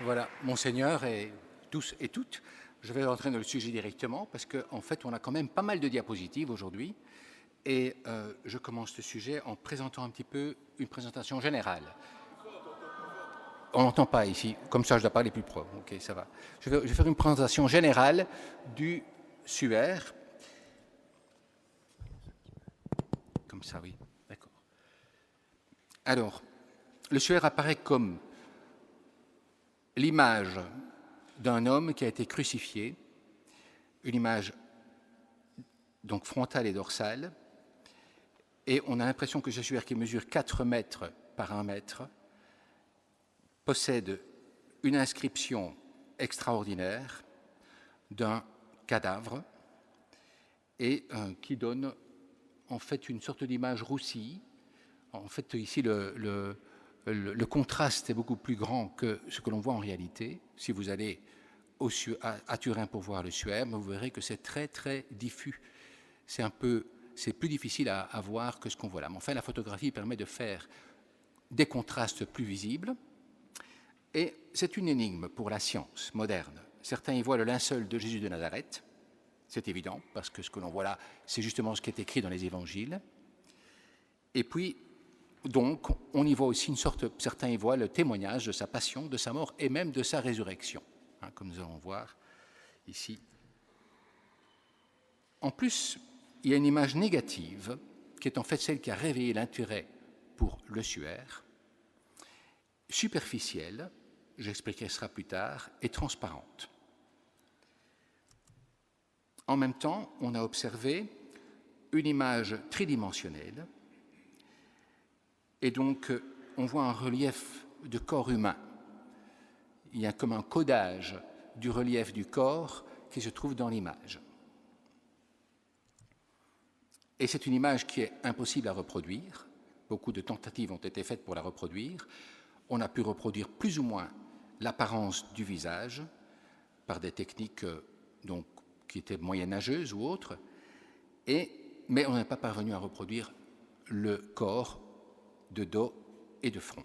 Voilà, Monseigneur et tous et toutes, je vais rentrer dans le sujet directement parce qu'en fait, on a quand même pas mal de diapositives aujourd'hui et je commence ce sujet en présentant un petit peu une présentation générale. On n'entend pas ici, comme ça je dois parler plus propre. Ok, ça va. Je vais faire une présentation générale du SUER. Comme ça, oui. D'accord. Alors, le SUER apparaît comme l'image d'un homme qui a été crucifié, une image donc frontale et dorsale, et on a l'impression que ce SUER qui mesure 4 mètres par 1 mètre possède une inscription extraordinaire d'un cadavre et qui donne en fait une sorte d'image roussie. En fait, ici, le contraste est beaucoup plus grand que ce que l'on voit en réalité. Si vous allez à Turin pour voir le SUER, vous verrez que c'est très, très diffus. C'est plus difficile à voir que ce qu'on voit là. Mais enfin, la photographie permet de faire des contrastes plus visibles. Et c'est une énigme pour la science moderne. Certains y voient le linceul de Jésus de Nazareth. C'est évident, parce que ce que l'on voit là, c'est justement ce qui est écrit dans les évangiles. Et puis, donc, on y voit aussi une sorte, certains y voient le témoignage de sa passion, de sa mort et même de sa résurrection, hein, comme nous allons voir ici. En plus, il y a une image négative, qui est en fait celle qui a réveillé l'intérêt pour le SUER, superficielle, j'expliquerai cela plus tard, et transparente. En même temps, on a observé une image tridimensionnelle, et donc on voit un relief de corps humain. Il y a comme un codage du relief du corps qui se trouve dans l'image. Et c'est une image qui est impossible à reproduire. Beaucoup de tentatives ont été faites pour la reproduire. On a pu reproduire plus ou moins l'apparence du visage par des techniques donc, qui étaient moyenâgeuses ou autres, mais on n'a pas parvenu à reproduire le corps de dos et de front.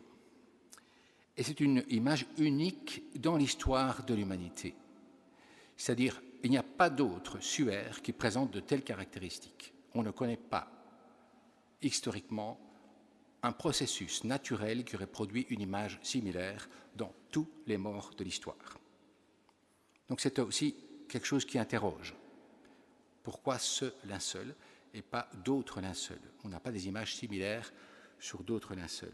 Et c'est une image unique dans l'histoire de l'humanité. C'est-à-dire, il n'y a pas d'autre SUER qui présente de telles caractéristiques. On ne connaît pas, historiquement, un processus naturel qui aurait produit une image similaire dans tous les morts de l'histoire. Donc c'est aussi quelque chose qui interroge. Pourquoi ce linceul et pas d'autres linceuls? On n'a pas des images similaires sur d'autres linceuls.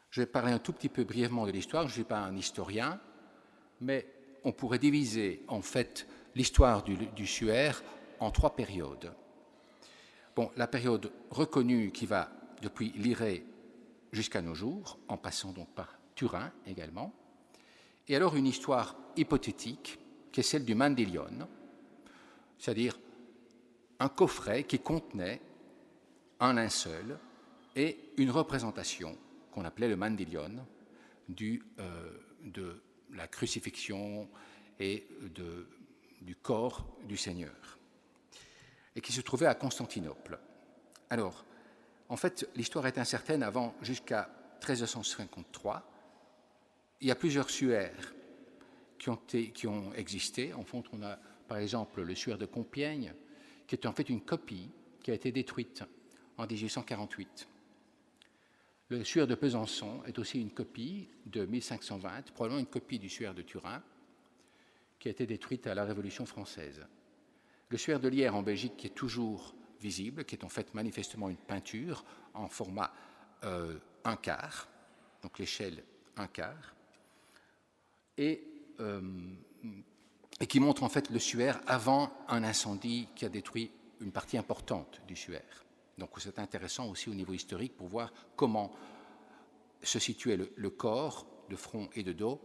Je vais parler un tout petit peu brièvement de l'histoire. Je ne suis pas un historien, mais on pourrait diviser en fait l'histoire du SUER en 3 périodes. Bon, la période reconnue qui va depuis Lirey jusqu'à nos jours, en passant donc par Turin également, et alors une histoire hypothétique qui est celle du Mandylion, c'est-à-dire un coffret qui contenait un linceul et une représentation qu'on appelait le Mandylion de la crucifixion et du corps du Seigneur, et qui se trouvait à Constantinople. Alors, en fait, l'histoire est incertaine avant jusqu'à 1353. Il y a plusieurs SUER qui ont existé. En fait, on a par exemple le SUER de Compiègne, qui est en fait une copie qui a été détruite en 1848. Le SUER de Besançon est aussi une copie de 1520, probablement une copie du SUER de Turin, qui a été détruite à la Révolution française. Le SUER de Lierre en Belgique, qui est toujours visible, qui est en fait manifestement une peinture en format 1/4, donc l'échelle 1/4, et qui montre en fait le SUER avant un incendie qui a détruit une partie importante du SUER. Donc c'est intéressant aussi au niveau historique pour voir comment se situait le corps de front et de dos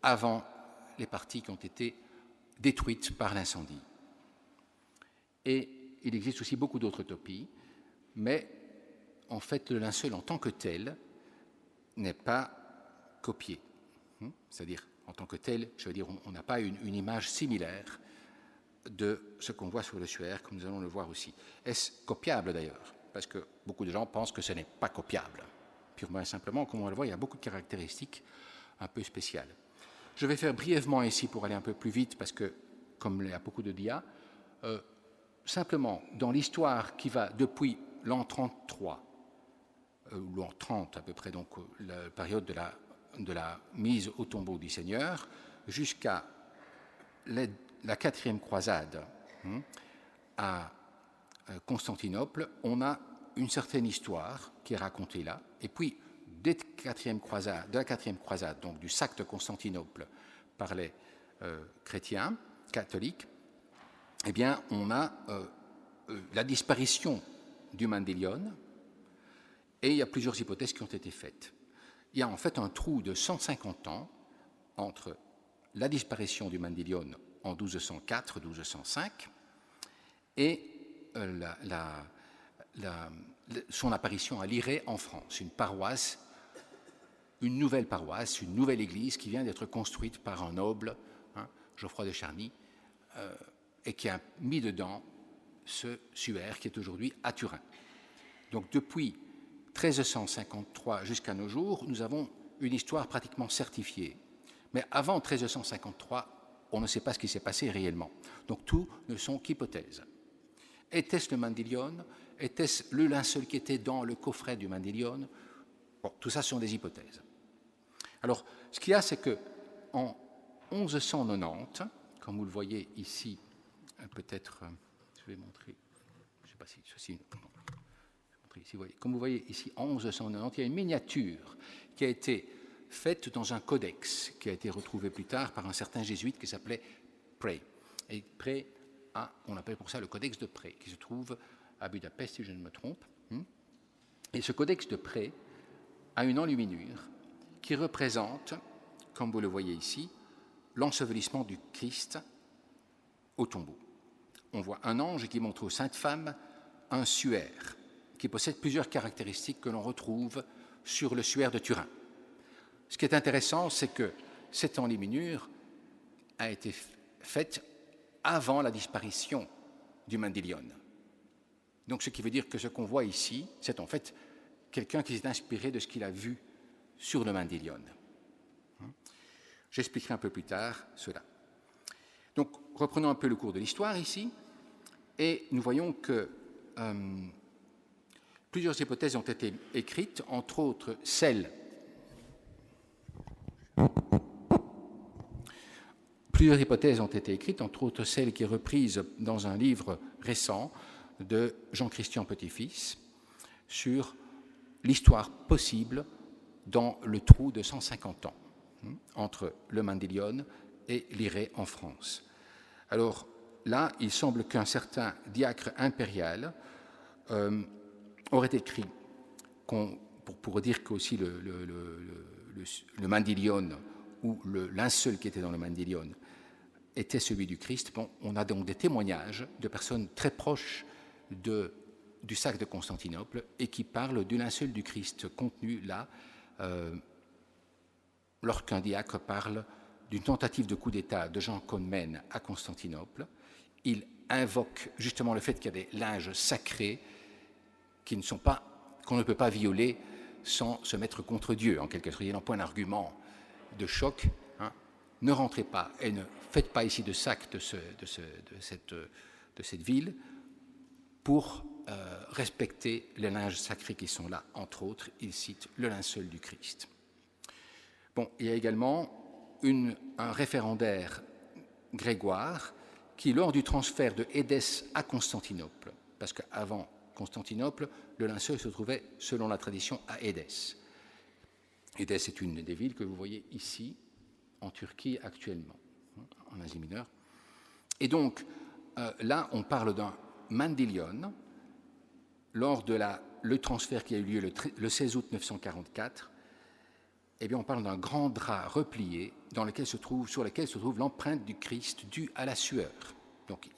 avant les parties qui ont été détruites par l'incendie. Et il existe aussi beaucoup d'autres topies, mais en fait le linceul en tant que tel n'est pas copié. C'est-à-dire en tant que tel, je veux dire, on n'a pas une image similaire de ce qu'on voit sur le SUER, comme nous allons le voir aussi. Est-ce copiable d'ailleurs? Parce que beaucoup de gens pensent que ce n'est pas copiable. Purement et simplement, comme on le voit, il y a beaucoup de caractéristiques un peu spécial. Je vais faire brièvement ici pour aller un peu plus vite, parce que, comme il y a beaucoup de dias, simplement, dans l'histoire qui va depuis l'an 33, ou l'an 30 à peu près, donc la période de la mise au tombeau du Seigneur, jusqu'à la 4e croisade à Constantinople, on a une certaine histoire qui est racontée là, et puis de la 4e croisade, donc du sac de Constantinople par les chrétiens catholiques, eh bien, on a la disparition du Mandylion, et il y a plusieurs hypothèses qui ont été faites. Il y a en fait un trou de 150 ans entre la disparition du Mandylion en 1204-1205 et son apparition à Lirey en France, une paroisse, une nouvelle paroisse, une nouvelle église qui vient d'être construite par un noble, Geoffroy de Charny, et qui a mis dedans ce suaire qui est aujourd'hui à Turin. Donc depuis 1353 jusqu'à nos jours, nous avons une histoire pratiquement certifiée. Mais avant 1353, on ne sait pas ce qui s'est passé réellement. Donc tout ne sont qu'hypothèses. Était-ce le Mandylion? Était-ce le linceul qui était dans le coffret du Mandylion? Bon, tout ça sont des hypothèses. Alors, ce qu'il y a, c'est qu'en 1190, comme vous le voyez ici, peut-être, je vais montrer, je ne sais pas si ceci... Ici, comme vous voyez ici, en 1190, il y a une miniature qui a été faite dans un codex qui a été retrouvé plus tard par un certain jésuite qui s'appelait Prey. Et Prey on appelle pour ça le codex de Prey, qui se trouve à Budapest, si je ne me trompe. Et ce codex de Prey a une enluminure qui représente, comme vous le voyez ici, l'ensevelissement du Christ au tombeau. On voit un ange qui montre aux saintes femmes un suaire qui possède plusieurs caractéristiques que l'on retrouve sur le suaire de Turin. Ce qui est intéressant, c'est que cette enluminure a été faite avant la disparition du Mandylion. Donc, ce qui veut dire que ce qu'on voit ici, c'est en fait quelqu'un qui s'est inspiré de ce qu'il a vu sur le Mandylion. J'expliquerai un peu plus tard cela. Donc, reprenons un peu le cours de l'histoire ici, et nous voyons que plusieurs hypothèses ont été écrites, entre autres celle Plusieurs hypothèses ont été écrites, entre autres celle qui est reprise dans un livre récent de Jean-Christian Petit-Fils sur l'histoire possible dans le trou de 150 ans entre le Mandylion et Lirey en France. Alors là, il semble qu'un certain diacre impérial aurait écrit, pour dire qu'aussi le Mandylion ou le linceul qui était dans le Mandylion était celui du Christ. Bon, on a donc des témoignages de personnes très proches du sac de Constantinople et qui parlent du linceul du Christ contenu là, lorsqu'un diacre parle d'une tentative de coup d'État de Jean Comnène à Constantinople. Il invoque justement le fait qu'il y a des linges sacrés qu'on ne peut pas violer sans se mettre contre Dieu, en quelque sorte. Il y a un point d'argument de choc. Ne rentrez pas et ne faites pas ici de sac de cette ville pour respecter les linges sacrés qui sont là. Entre autres, il cite le linceul du Christ. Bon, il y a également un référendaire Grégoire qui, lors du transfert de Édesse à Constantinople, parce qu'avant Constantinople, le linceul se trouvait, selon la tradition, à Édesse. Édesse est une des villes que vous voyez ici, en Turquie actuellement, en Asie mineure. Et donc, là, on parle d'un Mandylion lors de le transfert qui a eu lieu le 16 août 944. Eh bien, on parle d'un grand drap replié sur lequel se trouve l'empreinte du Christ due à la sueur. Donc,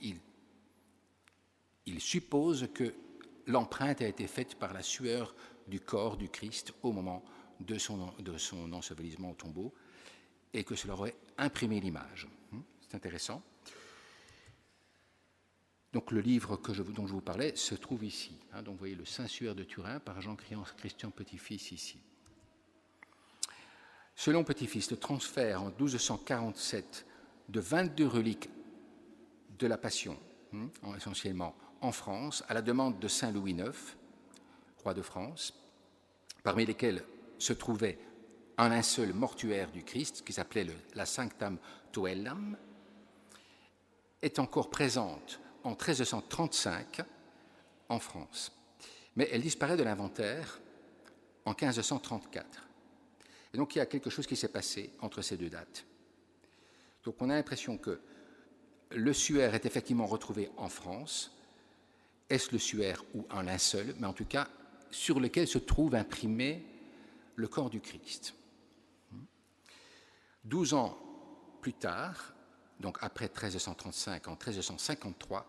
il suppose que l'empreinte a été faite par la sueur du corps du Christ au moment de son ensevelissement au tombeau et que cela aurait imprimé l'image. C'est intéressant. Donc le livre dont je vous parlais se trouve ici. Donc vous voyez le Saint-Suaire de Turin par Jean-Christian Petit-Fils ici. Selon Petit-Fils, le transfert en 1247 de 22 reliques de la Passion, essentiellement en France, à la demande de Saint Louis IX, roi de France, parmi lesquels se trouvait un linceul mortuaire du Christ, qui s'appelait la Sanctam Tuellam, est encore présente en 1335 en France. Mais elle disparaît de l'inventaire en 1534. Et donc il y a quelque chose qui s'est passé entre ces deux dates. Donc on a l'impression que le suaire est effectivement retrouvé en France. Est-ce le suaire ou un linceul, mais en tout cas sur lequel se trouve imprimé le corps du Christ. 12 ans plus tard, donc après 1335, en 1353,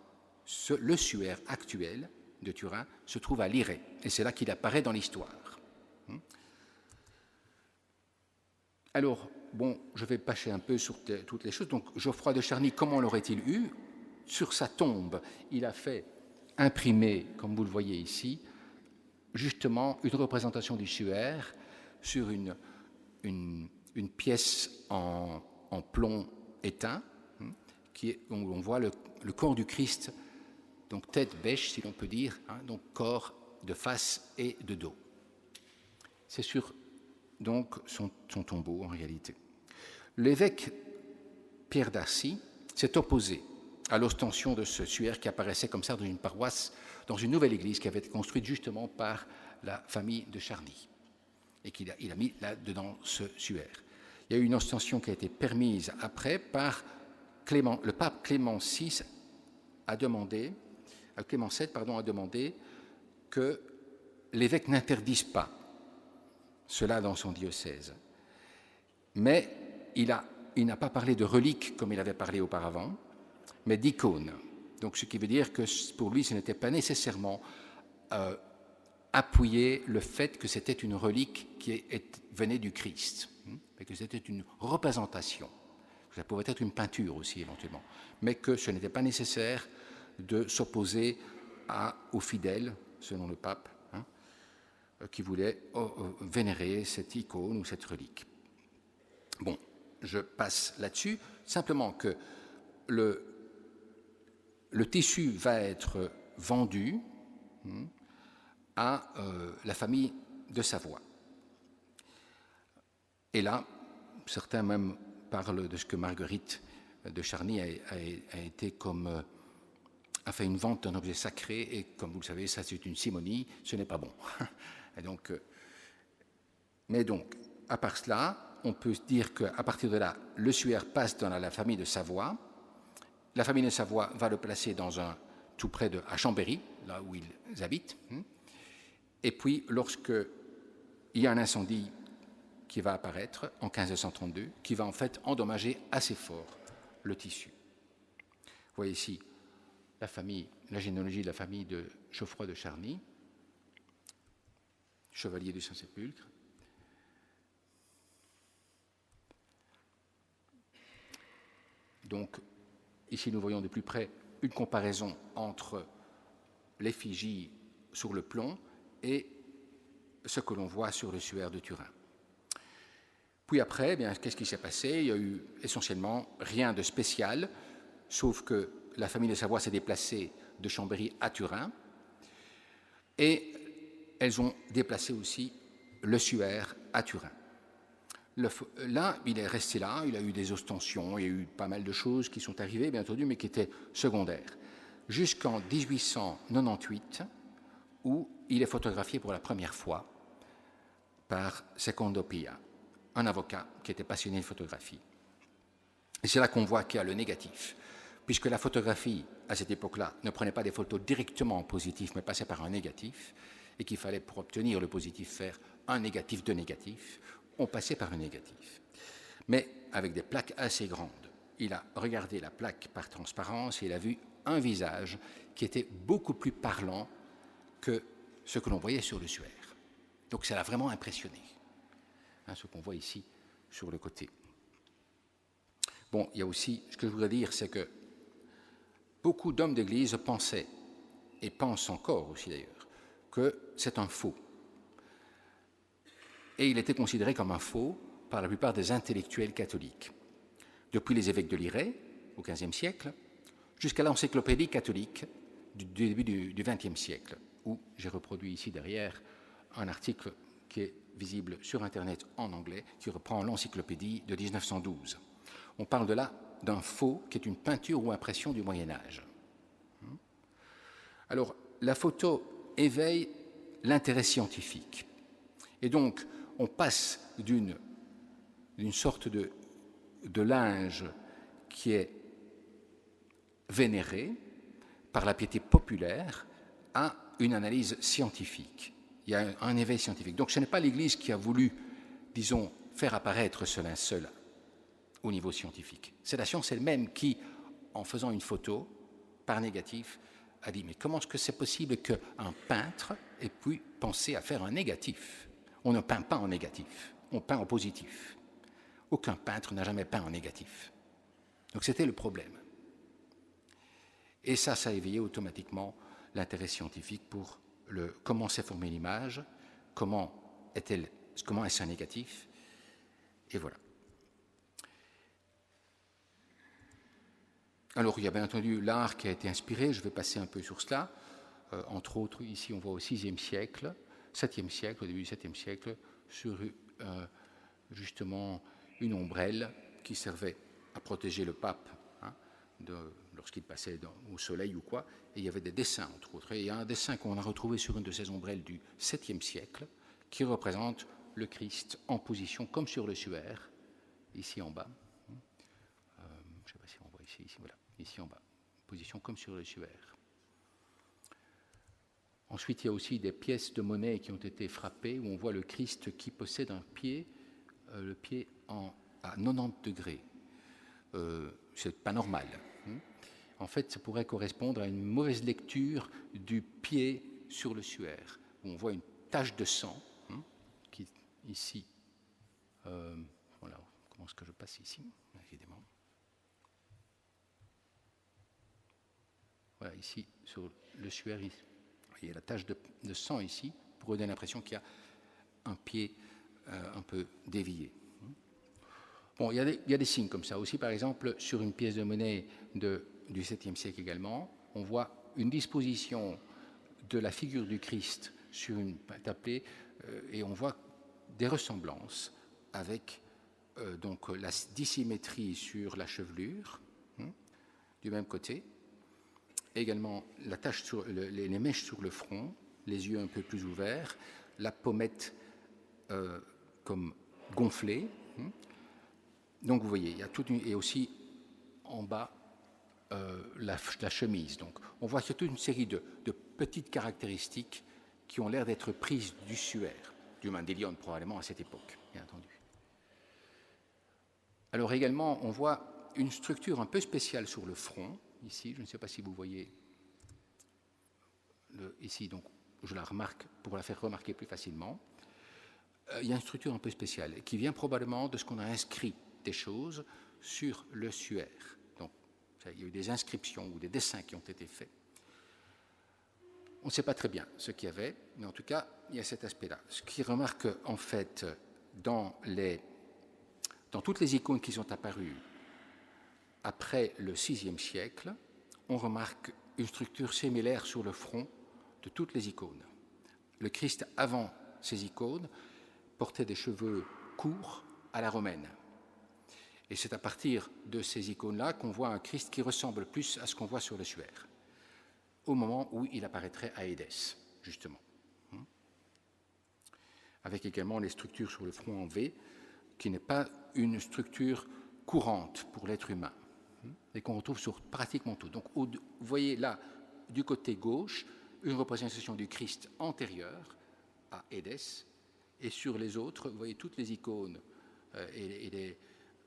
le suaire actuel de Turin se trouve à Lirey, et c'est là qu'il apparaît dans l'histoire. Alors, bon, je vais passer un peu sur toutes les choses. Donc, Geoffroy de Charny, comment l'aurait-il eu? Sur sa tombe, il a fait imprimer, comme vous le voyez ici, justement une représentation du suaire sur une pièce en plomb éteint, où on voit le corps du Christ, donc tête bêche, si l'on peut dire, donc corps de face et de dos. C'est sur donc son tombeau en réalité. L'évêque Pierre d'Arcy s'est opposé à l'ostension de ce suaire qui apparaissait comme ça dans une paroisse, dans une nouvelle église qui avait été construite justement par la famille de Charny, et qu'il a mis là-dedans ce suaire. Il y a eu une ostension qui a été permise après par le pape Clément VI a demandé que l'évêque n'interdise pas cela dans son diocèse. Mais il n'a pas parlé de reliques comme il avait parlé auparavant, mais d'icônes. Donc, ce qui veut dire que pour lui, ce n'était pas nécessairement appuyer le fait que c'était une relique qui venait du Christ, mais que c'était une représentation. Ça pouvait être une peinture aussi éventuellement, mais que ce n'était pas nécessaire de s'opposer aux fidèles, selon le pape, qui voulaient vénérer cette icône ou cette relique. Bon, je passe là-dessus, simplement que le tissu va être vendu à la famille de Savoie. Et là, certains même parlent de ce que Marguerite de Charny a fait une vente d'un objet sacré, et comme vous le savez, ça c'est une simonie, ce n'est pas bon. Et donc, mais donc, à part cela, on peut se dire qu'à partir de là, le suaire passe dans la famille de Savoie. La famille de Savoie va le placer tout près à Chambéry, là où ils habitent. Et puis, lorsqu'il y a un incendie qui va apparaître en 1532, qui va en fait endommager assez fort le tissu. Vous voyez ici la généalogie de la famille de Geoffroy de Charny, chevalier du Saint-Sépulcre. Donc, ici, nous voyons de plus près une comparaison entre l'effigie sur le plomb et ce que l'on voit sur le suaire de Turin. Puis après, qu'est-ce qui s'est passé? Il y a eu essentiellement rien de spécial, sauf que la famille de Savoie s'est déplacée de Chambéry à Turin, et elles ont déplacé aussi le suaire à Turin. Là, il est resté là, il a eu des ostensions, il y a eu pas mal de choses qui sont arrivées, bien entendu, mais qui étaient secondaires. Jusqu'en 1898, où il est photographié pour la première fois par Secondo Pia, un avocat qui était passionné de photographie. Et c'est là qu'on voit qu'il y a le négatif, puisque la photographie, à cette époque-là, ne prenait pas des photos directement en positif, mais passait par un négatif, et qu'il fallait, pour obtenir le positif, faire un négatif de négatif. On passait par un négatif, mais avec des plaques assez grandes. Il a regardé la plaque par transparence et il a vu un visage qui était beaucoup plus parlant que ce que l'on voyait sur le suaire. Donc ça l'a vraiment impressionné, ce qu'on voit ici sur le côté. Bon, il y a aussi, ce que je voudrais dire, c'est que beaucoup d'hommes d'Église pensaient, et pensent encore aussi d'ailleurs, que c'est un faux. Et il était considéré comme un faux par la plupart des intellectuels catholiques, depuis les évêques de Lirey, au XVe siècle, jusqu'à l'encyclopédie catholique du début du XXe siècle, où j'ai reproduit ici derrière un article qui est visible sur Internet en anglais, qui reprend l'encyclopédie de 1912. On parle de là d'un faux qui est une peinture ou impression du Moyen-Âge. Alors, la photo éveille l'intérêt scientifique. Et donc, on passe d'une sorte de linge qui est vénéré par la piété populaire à une analyse scientifique. Il y a un éveil scientifique. Donc, ce n'est pas l'Église qui a voulu, disons, faire apparaître ce linceul au niveau scientifique. C'est la science elle-même qui, en faisant une photo par négatif, a dit, mais comment est-ce que c'est possible qu'un peintre ait pu penser à faire un négatif? On ne peint pas en négatif, on peint en positif. Aucun peintre n'a jamais peint en négatif. Donc c'était le problème. Et ça a éveillé automatiquement l'intérêt scientifique pour comment s'est formée l'image, comment est-ce un négatif, et voilà. Alors, il y a bien entendu l'art qui a été inspiré, je vais passer un peu sur cela. Entre autres, ici, on voit au VIe siècle, 7e siècle, au début du 7e siècle, sur justement une ombrelle qui servait à protéger le pape lorsqu'il passait au soleil ou quoi. Et il y avait des dessins, entre autres. Et il y a un dessin qu'on a retrouvé sur une de ces ombrelles du 7e siècle qui représente le Christ en position comme sur le suaire, ici en bas. Je ne sais pas si on voit ici, voilà, ici en bas, position comme sur le suaire. Ensuite, il y a aussi des pièces de monnaie qui ont été frappées où on voit le Christ qui possède un pied, le pied à 90 degrés. C'est pas normal. En fait, ça pourrait correspondre à une mauvaise lecture du pied sur le suaire. Où on voit une tache de sang qui ici. Voilà, comment est-ce que je passe ici, évidemment. Voilà, ici, sur le suaire, il y a la tache de sang ici, pour donner l'impression qu'il y a un pied un peu dévié. Bon, il y a des signes comme ça aussi. Par exemple, sur une pièce de monnaie du XVIIe siècle également, on voit une disposition de la figure du Christ sur une tapée, et on voit des ressemblances avec donc la dissymétrie sur la chevelure, du même côté, également la tache sur les mèches sur le front, les yeux un peu plus ouverts, la pommette comme gonflée. Donc vous voyez, il y a et aussi en bas la chemise. Donc on voit qu'il y a toute une série de petites caractéristiques qui ont l'air d'être prises du suaire, du Mendélion probablement à cette époque, bien entendu. Alors également, on voit une structure un peu spéciale sur le front, ici, je ne sais pas si vous voyez ici, donc je la remarque pour la faire remarquer plus facilement. Il y a une structure un peu spéciale qui vient probablement de ce qu'on a inscrit des choses sur le suaire. Donc, il y a eu des inscriptions ou des dessins qui ont été faits. On ne sait pas très bien ce qu'il y avait, mais en tout cas, il y a cet aspect-là. Ce qui remarque, en fait, dans toutes les icônes qui sont apparues après le VIe siècle, on remarque une structure similaire sur le front de toutes les icônes. Le Christ, avant ces icônes, portait des cheveux courts à la romaine. Et c'est à partir de ces icônes-là qu'on voit un Christ qui ressemble plus à ce qu'on voit sur le suaire, au moment où il apparaîtrait à Édesse, justement. Avec également les structures sur le front en V, qui n'est pas une structure courante pour l'être humain, et qu'on retrouve sur pratiquement tout. Donc, vous voyez là, du côté gauche, une représentation du Christ antérieur à Édesse, et sur les autres, vous voyez toutes les icônes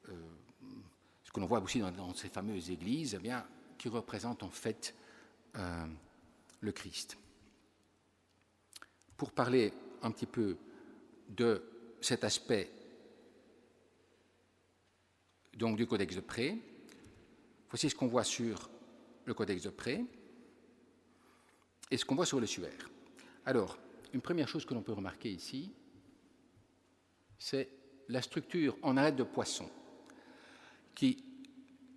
ce que l'on voit aussi dans ces fameuses églises, eh bien, qui représentent en fait le Christ. Pour parler un petit peu de cet aspect donc, du Codex de Pré, voici ce qu'on voit sur le Codex de Pré et ce qu'on voit sur le suaire. Alors, une première chose que l'on peut remarquer ici, c'est la structure en arête de poisson, qui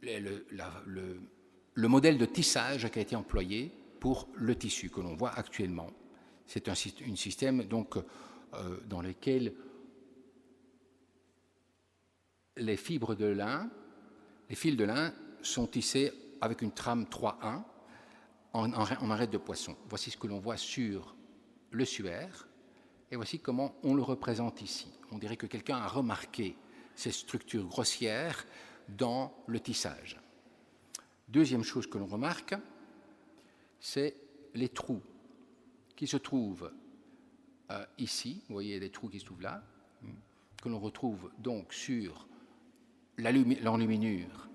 est le modèle de tissage qui a été employé pour le tissu que l'on voit actuellement. C'est un système donc, dans lequel les fibres de lin, les fils de lin sont tissés avec une trame 3-1 en arête de poisson. Voici ce que l'on voit sur le suaire et voici comment on le représente ici. On dirait que quelqu'un a remarqué ces structures grossières dans le tissage. Deuxième chose que l'on remarque, c'est les trous qui se trouvent ici. Vous voyez les trous qui se trouvent là, que l'on retrouve donc sur l'enluminure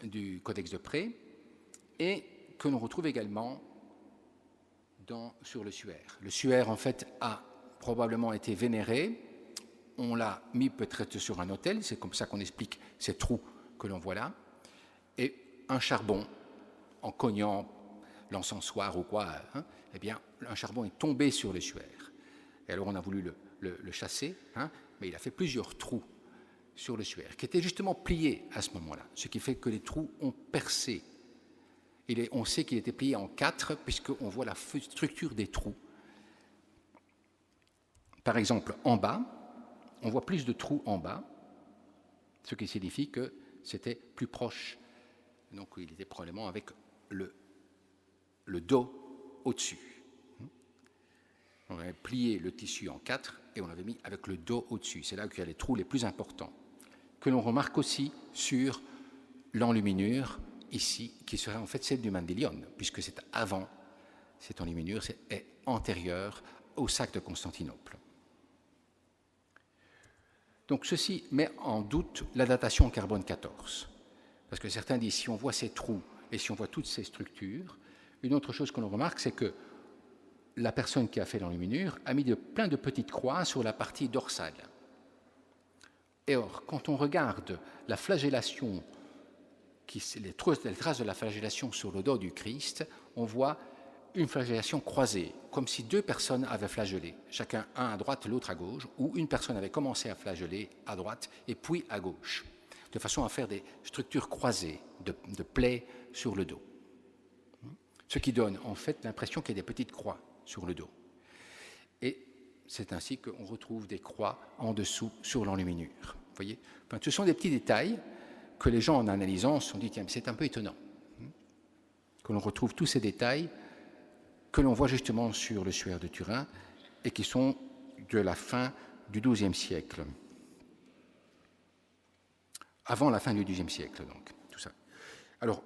du Codex de Pré et que l'on retrouve également sur le suaire. Le suaire, en fait, a probablement été vénéré. On l'a mis peut-être sur un autel, c'est comme ça qu'on explique ces trous que l'on voit là. Et un charbon, en cognant l'encensoir ou quoi, hein, eh bien, un charbon est tombé sur le suaire. Et alors on a voulu le chasser, hein, mais il a fait plusieurs trous sur le suaire, qui étaient justement pliés à ce moment-là, ce qui fait que les trous ont percé. On sait qu'il était plié en 4, puisqu'on voit la structure des trous. Par exemple, en bas, on voit plus de trous en bas, ce qui signifie que c'était plus proche. Donc il était probablement avec le dos au-dessus. On avait plié le tissu en 4 et on l'avait mis avec le dos au-dessus. C'est là qu'il y a les trous les plus importants, que l'on remarque aussi sur l'enluminure ici, qui serait en fait celle du Mandylion, puisque c'est avant, cette enluminure est antérieure au sac de Constantinople. Donc ceci met en doute la datation en carbone 14, parce que certains disent, si on voit ces trous et si on voit toutes ces structures, une autre chose que l'on remarque, c'est que la personne qui a fait l'enluminure a mis plein de petites croix sur la partie dorsale. Et or, quand on regarde la flagellation, les traces de la flagellation sur le dos du Christ, on voit une flagellation croisée, comme si deux personnes avaient flagellé, chacun un à droite, l'autre à gauche, ou une personne avait commencé à flageller à droite et puis à gauche, de façon à faire des structures croisées, de plaies sur le dos. Ce qui donne en fait l'impression qu'il y a des petites croix sur le dos. Et c'est ainsi qu'on retrouve des croix en dessous sur l'enluminure. Vous voyez, enfin, ce sont des petits détails que les gens, en analysant, se sont dit, tiens, c'est un peu étonnant, que l'on retrouve tous ces détails que l'on voit justement sur le suaire de Turin et qui sont de la fin du XIIe siècle. Avant la fin du XIIe siècle, donc, tout ça. Alors,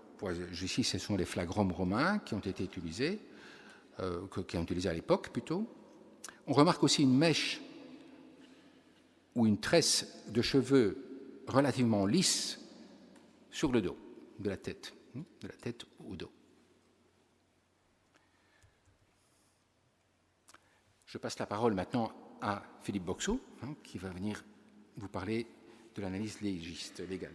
ici, ce sont les flagrums romains qui ont été utilisés, qui ont utilisé à l'époque plutôt. On remarque aussi une mèche ou une tresse de cheveux relativement lisse sur le dos de la tête au dos. Je passe la parole maintenant à Philippe Boxeau, qui va venir vous parler de l'analyse légale.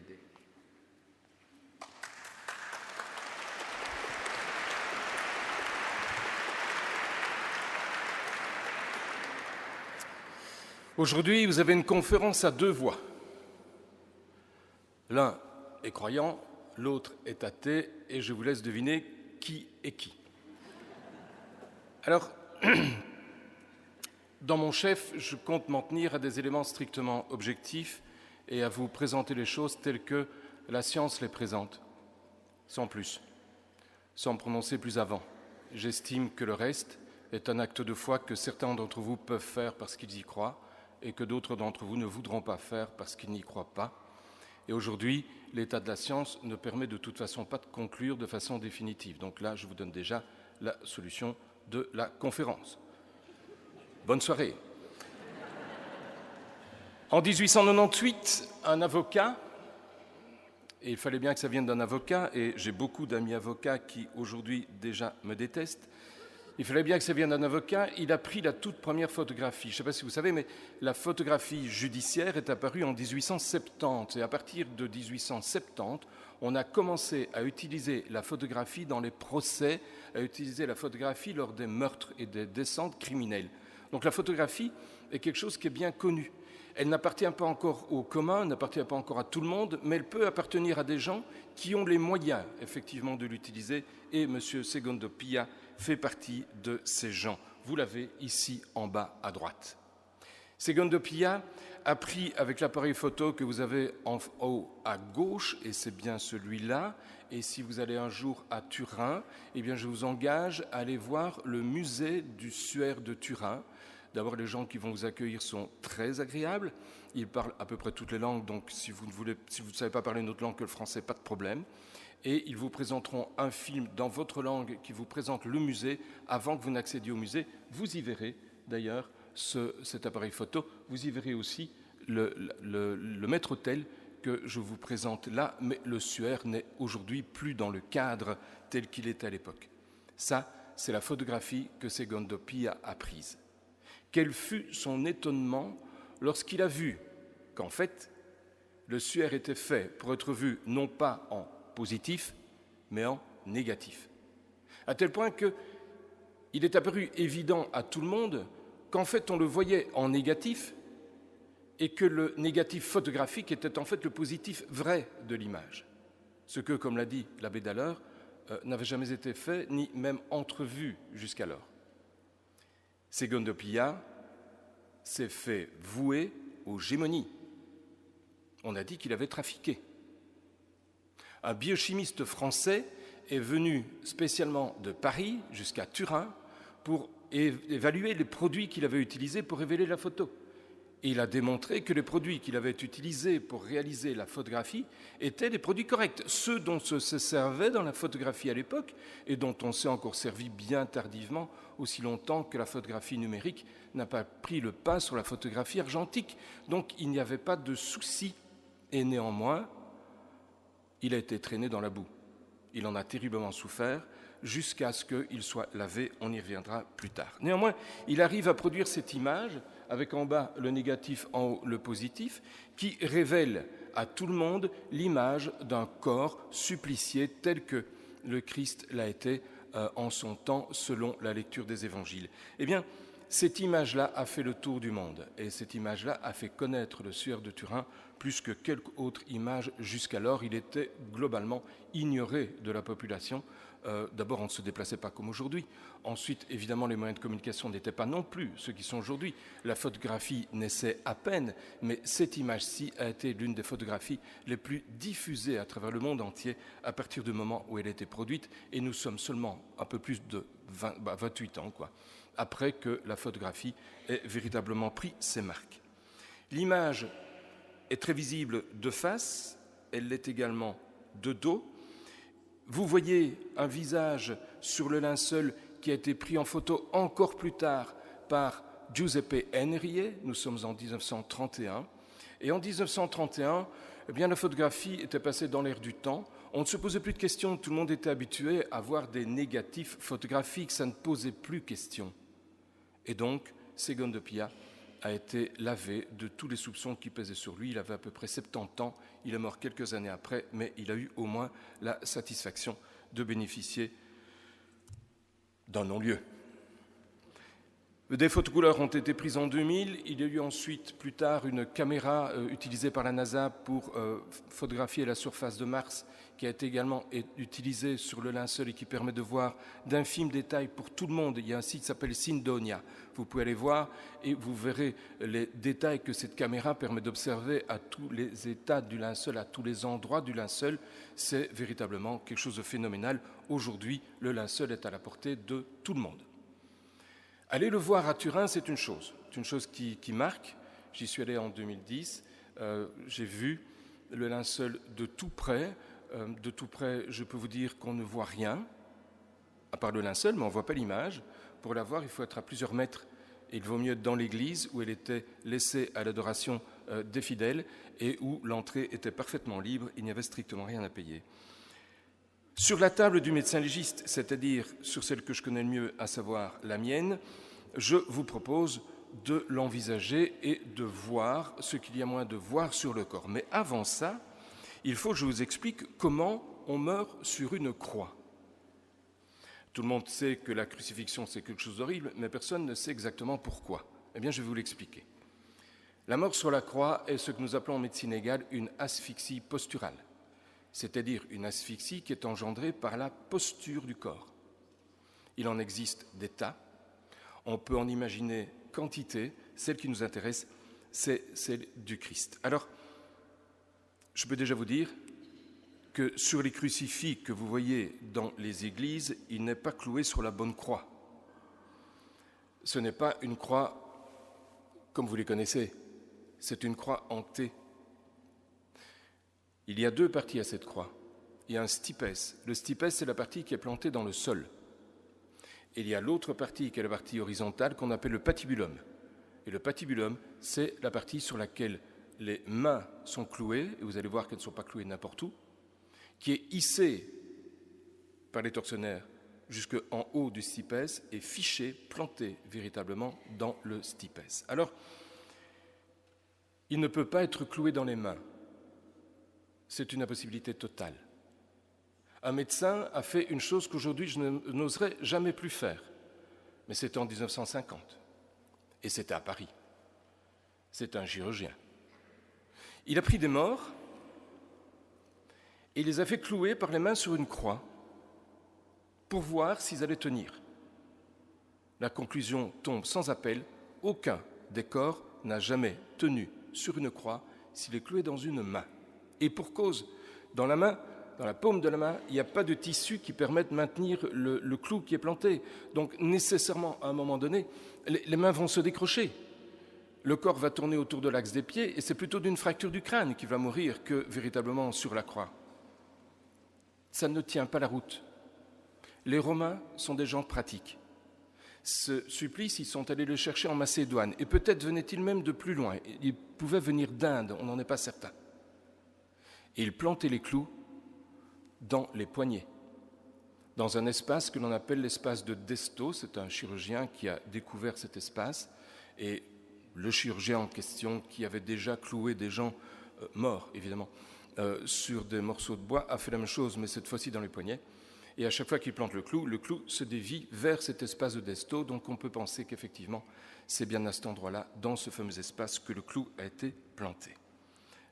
Aujourd'hui, vous avez une conférence à deux voix. L'un est croyant, l'autre est athée, et je vous laisse deviner qui est qui. Alors, dans mon chef, je compte m'en tenir à des éléments strictement objectifs et à vous présenter les choses telles que la science les présente, sans plus, sans me prononcer plus avant. J'estime que le reste est un acte de foi que certains d'entre vous peuvent faire parce qu'ils y croient et que d'autres d'entre vous ne voudront pas faire parce qu'ils n'y croient pas. Et aujourd'hui, l'état de la science ne permet de toute façon pas de conclure de façon définitive. Donc là, je vous donne déjà la solution de la conférence. Bonne soirée. En 1898, un avocat, et il fallait bien que ça vienne d'un avocat, et j'ai beaucoup d'amis avocats qui aujourd'hui déjà me détestent, il fallait bien que ça vienne d'un avocat, il a pris la toute première photographie. Je ne sais pas si vous savez, mais la photographie judiciaire est apparue en 1870. Et à partir de 1870, on a commencé à utiliser la photographie dans les procès, à utiliser la photographie lors des meurtres et des descentes criminelles. Donc la photographie est quelque chose qui est bien connu. Elle n'appartient pas encore au commun, n'appartient pas encore à tout le monde, mais elle peut appartenir à des gens qui ont les moyens, effectivement, de l'utiliser. Et M. Segundo Pia fait partie de ces gens. Vous l'avez ici en bas à droite. Segundo Pia a pris avec l'appareil photo que vous avez en haut à gauche, et c'est bien celui-là. Et si vous allez un jour à Turin, eh bien je vous engage à aller voir le musée du Suaire de Turin. D'abord, les gens qui vont vous accueillir sont très agréables. Ils parlent à peu près toutes les langues, donc si vous ne savez pas parler une autre langue que le français, pas de problème. Et ils vous présenteront un film dans votre langue qui vous présente le musée avant que vous n'accédiez au musée. Vous y verrez d'ailleurs cet appareil photo. Vous y verrez aussi le maître-autel que je vous présente là, mais le Suaire n'est aujourd'hui plus dans le cadre tel qu'il était à l'époque. Ça, c'est la photographie que Segundo Pia a prise. Quel fut son étonnement lorsqu'il a vu qu'en fait, le Suaire était fait pour être vu non pas en positif, mais en négatif. À tel point qu'il est apparu évident à tout le monde qu'en fait, on le voyait en négatif et que le négatif photographique était en fait le positif vrai de l'image. Ce que, comme l'a dit l'abbé Daller, n'avait jamais été fait ni même entrevu jusqu'alors. Segundo Pia s'est fait vouer aux gémonies. On a dit qu'il avait trafiqué. Un biochimiste français est venu spécialement de Paris jusqu'à Turin pour évaluer les produits qu'il avait utilisés pour révéler la photo. Et il a démontré que les produits qu'il avait utilisés pour réaliser la photographie étaient des produits corrects, ceux dont se servait dans la photographie à l'époque et dont on s'est encore servi bien tardivement, aussi longtemps que la photographie numérique n'a pas pris le pas sur la photographie argentique. Donc il n'y avait pas de souci. Et néanmoins, il a été traîné dans la boue. Il en a terriblement souffert jusqu'à ce qu'il soit lavé. On y reviendra plus tard. Néanmoins, il arrive à produire cette image avec en bas le négatif, en haut le positif, qui révèle à tout le monde l'image d'un corps supplicié tel que le Christ l'a été en son temps, selon la lecture des évangiles. Eh bien, cette image-là a fait le tour du monde, et cette image-là a fait connaître le Suaire de Turin plus que quelque autre image jusqu'alors. Il était globalement ignoré de la population. D'abord, on ne se déplaçait pas comme aujourd'hui. Ensuite, évidemment, les moyens de communication n'étaient pas non plus ceux qui sont aujourd'hui. La photographie naissait à peine, mais cette image-ci a été l'une des photographies les plus diffusées à travers le monde entier à partir du moment où elle a été produite. Et nous sommes seulement un peu plus de 28 ans, après que la photographie ait véritablement pris ses marques. L'image est très visible de face, elle l'est également de dos. Vous voyez un visage sur le linceul qui a été pris en photo encore plus tard par Giuseppe Enrie. Nous sommes en 1931. Et en 1931, eh bien, la photographie était passée dans l'air du temps. On ne se posait plus de questions. Tout le monde était habitué à voir des négatifs photographiques. Ça ne posait plus question. Et donc, Segundo Pia a été lavé de tous les soupçons qui pesaient sur lui. Il avait à peu près 70 ans. Il est mort quelques années après, mais il a eu au moins la satisfaction de bénéficier d'un non-lieu. Des photos couleurs ont été prises en 2000. Il y a eu ensuite, plus tard, une caméra utilisée par la NASA pour photographier la surface de Mars, qui a été également utilisée sur le linceul et qui permet de voir d'infimes détails pour tout le monde. Il y a un site qui s'appelle Syndonia. Vous pouvez aller voir et vous verrez les détails que cette caméra permet d'observer à tous les états du linceul, à tous les endroits du linceul. C'est véritablement quelque chose de phénoménal. Aujourd'hui, le linceul est à la portée de tout le monde. Aller le voir à Turin, c'est une chose qui marque. J'y suis allé en 2010, j'ai vu le linceul de tout près. De tout près, je peux vous dire qu'on ne voit rien, à part le linceul, mais on ne voit pas l'image. Pour la voir, il faut être à plusieurs mètres. Et il vaut mieux être dans l'église où elle était laissée à l'adoration des fidèles et où l'entrée était parfaitement libre, il n'y avait strictement rien à payer. Sur la table du médecin légiste, c'est-à-dire sur celle que je connais le mieux, à savoir la mienne, je vous propose de l'envisager et de voir ce qu'il y a moyen de voir sur le corps. Mais avant ça, il faut que je vous explique comment on meurt sur une croix. Tout le monde sait que la crucifixion, c'est quelque chose d'horrible, mais personne ne sait exactement pourquoi. Eh bien, je vais vous l'expliquer. La mort sur la croix est ce que nous appelons en médecine égale une asphyxie posturale, c'est-à-dire une asphyxie qui est engendrée par la posture du corps. Il en existe des tas, on peut en imaginer quantité, celle qui nous intéresse, c'est celle du Christ. Alors, je peux déjà vous dire que sur les crucifix que vous voyez dans les églises, il n'est pas cloué sur la bonne croix. Ce n'est pas une croix comme vous les connaissez, c'est une croix en T. Il y a deux parties à cette croix. Il y a un stipes. Le stipes, c'est la partie qui est plantée dans le sol. Et il y a l'autre partie qui est la partie horizontale qu'on appelle le patibulum. Et le patibulum, c'est la partie sur laquelle les mains sont clouées, et vous allez voir qu'elles ne sont pas clouées n'importe où, qui est hissée par les tortionnaires jusqu'en haut du stipes et fichée, plantée véritablement dans le stipes. Alors, il ne peut pas être cloué dans les mains. C'est une impossibilité totale. Un médecin a fait une chose qu'aujourd'hui je n'oserais jamais plus faire, mais c'était en 1950, et c'était à Paris. C'est un chirurgien. Il a pris des morts et il les a fait clouer par les mains sur une croix pour voir s'ils allaient tenir. La conclusion tombe sans appel, aucun des corps n'a jamais tenu sur une croix s'il est cloué dans une main. Et pour cause, dans la main, dans la paume de la main, il n'y a pas de tissu qui permette de maintenir le clou qui est planté. Donc nécessairement, à un moment donné, les mains vont se décrocher. Le corps va tourner autour de l'axe des pieds et c'est plutôt d'une fracture du crâne qu'il va mourir que véritablement sur la croix. Ça ne tient pas la route. Les Romains sont des gens pratiques. Ce supplice, ils sont allés le chercher en Macédoine. Et peut-être venait-il même de plus loin. Il pouvait venir d'Inde, on n'en est pas certain. Et ils plantaient les clous dans les poignets, dans un espace que l'on appelle l'espace de Desto. C'est un chirurgien qui a découvert cet espace. Et le chirurgien en question, qui avait déjà cloué des gens morts, évidemment, sur des morceaux de bois, a fait la même chose, mais cette fois-ci dans les poignets. Et à chaque fois qu'il plante le clou se dévie vers cet espace de Desto. Donc on peut penser qu'effectivement, c'est bien à cet endroit-là, dans ce fameux espace, que le clou a été planté.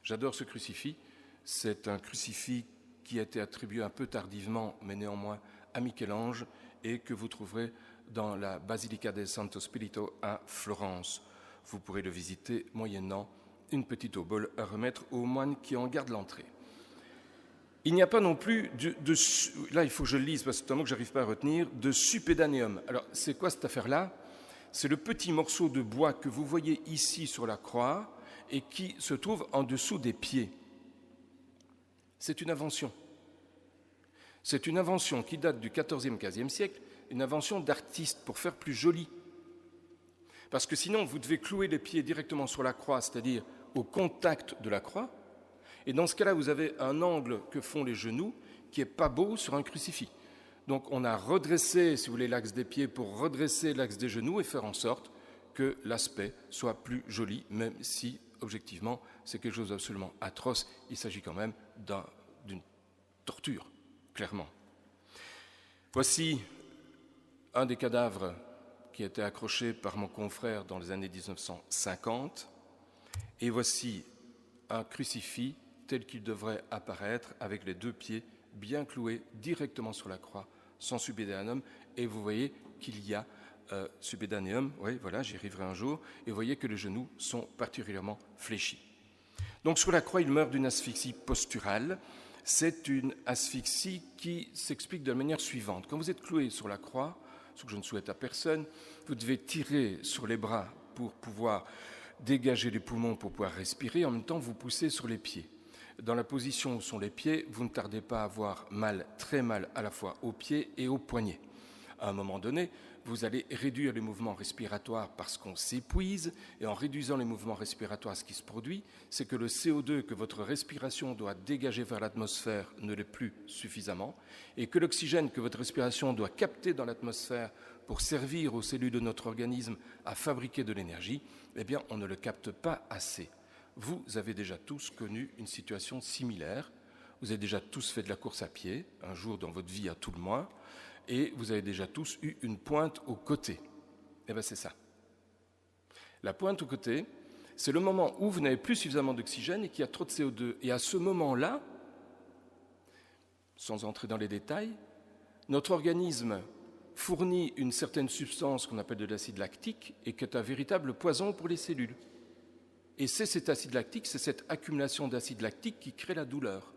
J'adore ce crucifix. C'est un crucifix qui a été attribué un peu tardivement, mais néanmoins à Michel-Ange, et que vous trouverez dans la Basilica del Santo Spirito à Florence. Vous pourrez le visiter moyennant une petite obole à remettre aux moines qui en gardent l'entrée. Il n'y a pas non plus là il faut que je le lise parce que c'est un mot que je n'arrive pas à retenir, de suppédaneum. Alors c'est quoi cette affaire-là? C'est le petit morceau de bois que vous voyez ici sur la croix et qui se trouve en dessous des pieds. C'est une invention. C'est une invention qui date du XIVe, XVe siècle, une invention d'artiste pour faire plus joli. Parce que sinon, vous devez clouer les pieds directement sur la croix, c'est-à-dire au contact de la croix. Et dans ce cas-là, vous avez un angle que font les genoux qui n'est pas beau sur un crucifix. Donc on a redressé, si vous voulez, l'axe des pieds pour redresser l'axe des genoux et faire en sorte que l'aspect soit plus joli, même si, objectivement, c'est quelque chose d'absolument atroce. Il s'agit quand même d'une torture, clairement. Voici un des cadavres qui a été accroché par mon confrère dans les années 1950. Et voici un crucifix tel qu'il devrait apparaître, avec les deux pieds bien cloués directement sur la croix, sans suppédaneum. Et vous voyez qu'il y a suppédaneum, oui, voilà, j'y arriverai un jour, et vous voyez que les genoux sont particulièrement fléchis. Donc sur la croix, il meurt d'une asphyxie posturale. C'est une asphyxie qui s'explique de la manière suivante. Quand vous êtes cloué sur la croix, ce que je ne souhaite à personne, vous devez tirer sur les bras pour pouvoir dégager les poumons, pour pouvoir respirer. En même temps, vous poussez sur les pieds. Dans la position où sont les pieds, vous ne tardez pas à avoir mal, très mal, à la fois aux pieds et aux poignets. À un moment donné, vous allez réduire les mouvements respiratoires parce qu'on s'épuise, et en réduisant les mouvements respiratoires, ce qui se produit, c'est que le CO2 que votre respiration doit dégager vers l'atmosphère ne l'est plus suffisamment, et que l'oxygène que votre respiration doit capter dans l'atmosphère pour servir aux cellules de notre organisme à fabriquer de l'énergie, eh bien, on ne le capte pas assez. Vous avez déjà tous connu une situation similaire. Vous avez déjà tous fait de la course à pied, un jour dans votre vie à tout le moins, et vous avez déjà tous eu une pointe au côté. Eh bien, c'est ça. La pointe au côté, C'est le moment où vous n'avez plus suffisamment d'oxygène et qu'il y a trop de CO2. Et à ce moment-là, sans entrer dans les détails, notre organisme fournit une certaine substance qu'on appelle de l'acide lactique et qui est un véritable poison pour les cellules. Et c'est cet acide lactique, c'est cette accumulation d'acide lactique qui crée la douleur.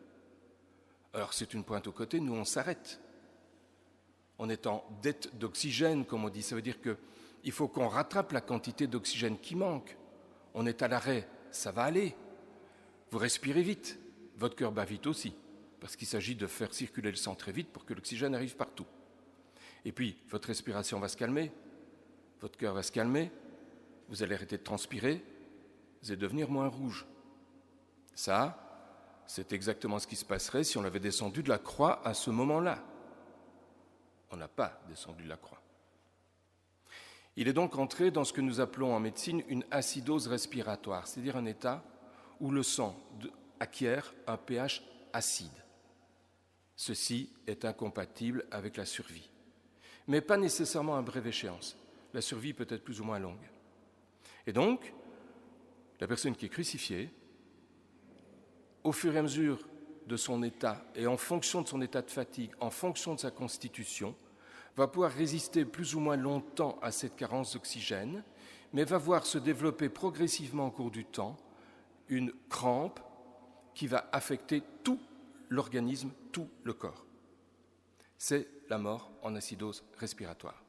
Alors c'est une pointe au côté, nous on s'arrête. On est en dette d'oxygène, comme on dit. Ça veut dire qu'il faut qu'on rattrape la quantité d'oxygène qui manque. On est à l'arrêt, ça va aller. Vous respirez vite, votre cœur bat vite aussi, parce qu'il s'agit de faire circuler le sang très vite pour que l'oxygène arrive partout. Et puis, votre respiration va se calmer, votre cœur va se calmer, vous allez arrêter de transpirer, vous allez devenir moins rouge. Ça, c'est exactement ce qui se passerait si on avait descendu de la croix à ce moment-là. On n'a pas descendu de la croix. Il est donc entré dans ce que nous appelons en médecine une acidose respiratoire, c'est-à-dire un état où le sang acquiert un pH acide. Ceci est incompatible avec la survie, mais pas nécessairement à brève échéance. La survie peut être plus ou moins longue. Et donc, la personne qui est crucifiée, au fur et à mesure de son état et en fonction de son état de fatigue, en fonction de sa constitution, va pouvoir résister plus ou moins longtemps à cette carence d'oxygène, mais va voir se développer progressivement au cours du temps une crampe qui va affecter tout l'organisme, tout le corps. C'est la mort en acidose respiratoire.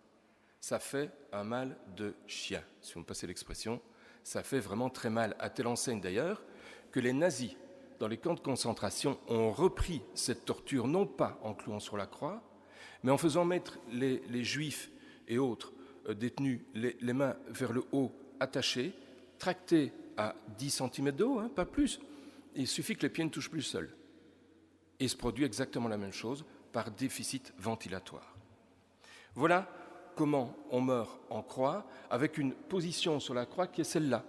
Ça fait un mal de chien, si vous me passez l'expression. Ça fait vraiment très mal, à telle enseigne d'ailleurs que les nazis, dans les camps de concentration, ont repris cette torture, non pas en clouant sur la croix, mais en faisant mettre les juifs et autres détenus les mains vers le haut, attachés, tractés à 10 cm de haut, pas plus. Il suffit que les pieds ne touchent plus le sol. Et il se produit exactement la même chose par déficit ventilatoire. Voilà comment on meurt en croix, avec une position sur la croix qui est celle-là.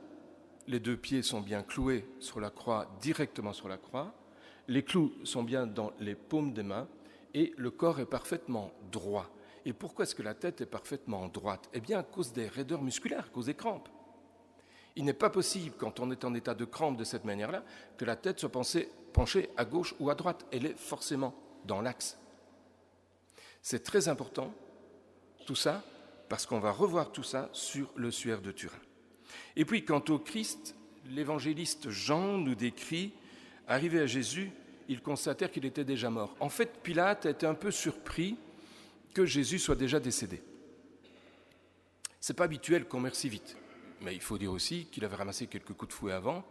Les deux pieds sont bien cloués sur la croix, directement sur la croix. Les clous sont bien dans les paumes des mains et le corps est parfaitement droit. Et pourquoi est-ce que la tête est parfaitement droite ? Eh bien, à cause des raideurs musculaires, à cause des crampes. Il n'est pas possible, quand on est en état de crampe de cette manière-là, que la tête soit penchée à gauche ou à droite. Elle est forcément dans l'axe. C'est très important, tout ça, parce qu'on va revoir tout ça sur le suaire de Turin. Et puis, quant au Christ, l'évangéliste Jean nous décrit, arrivé à Jésus, ils constatèrent qu'il était déjà mort. En fait, Pilate a été un peu surpris que Jésus soit déjà décédé. Ce n'est pas habituel qu'on meurt si vite. Mais il faut dire aussi qu'il avait ramassé quelques coups de fouet avant,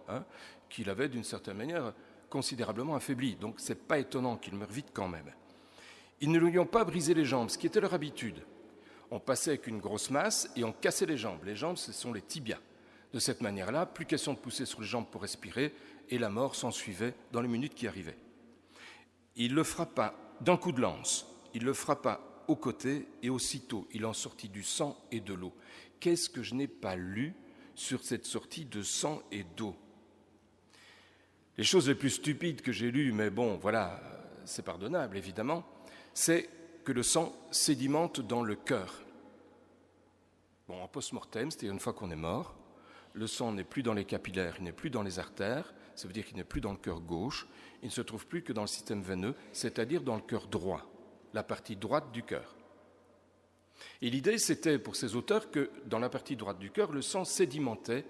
qu'il avait d'une certaine manière considérablement affaibli. Donc ce n'est pas étonnant qu'il meure vite quand même. Ils ne lui ont pas brisé les jambes, ce qui était leur habitude. On passait avec une grosse masse et on cassait les jambes. Les jambes, ce sont les tibias. De cette manière-là, plus question de pousser sur les jambes pour respirer, et la mort s'ensuivait dans les minutes qui arrivaient. Il le frappa d'un coup de lance, il le frappa au côté, et aussitôt il en sortit du sang et de l'eau. Qu'est-ce que je n'ai pas lu sur cette sortie de sang et d'eau ? Les choses les plus stupides que j'ai lues, mais bon, voilà, c'est pardonnable évidemment, c'est que le sang sédimente dans le cœur. Bon, en post-mortem, c'est-à-dire une fois qu'on est mort, le sang n'est plus dans les capillaires, il n'est plus dans les artères, ça veut dire qu'il n'est plus dans le cœur gauche, il ne se trouve plus que dans le système veineux, c'est-à-dire dans le cœur droit, la partie droite du cœur. Et l'idée, c'était pour ces auteurs que dans la partie droite du cœur, le sang sédimentait.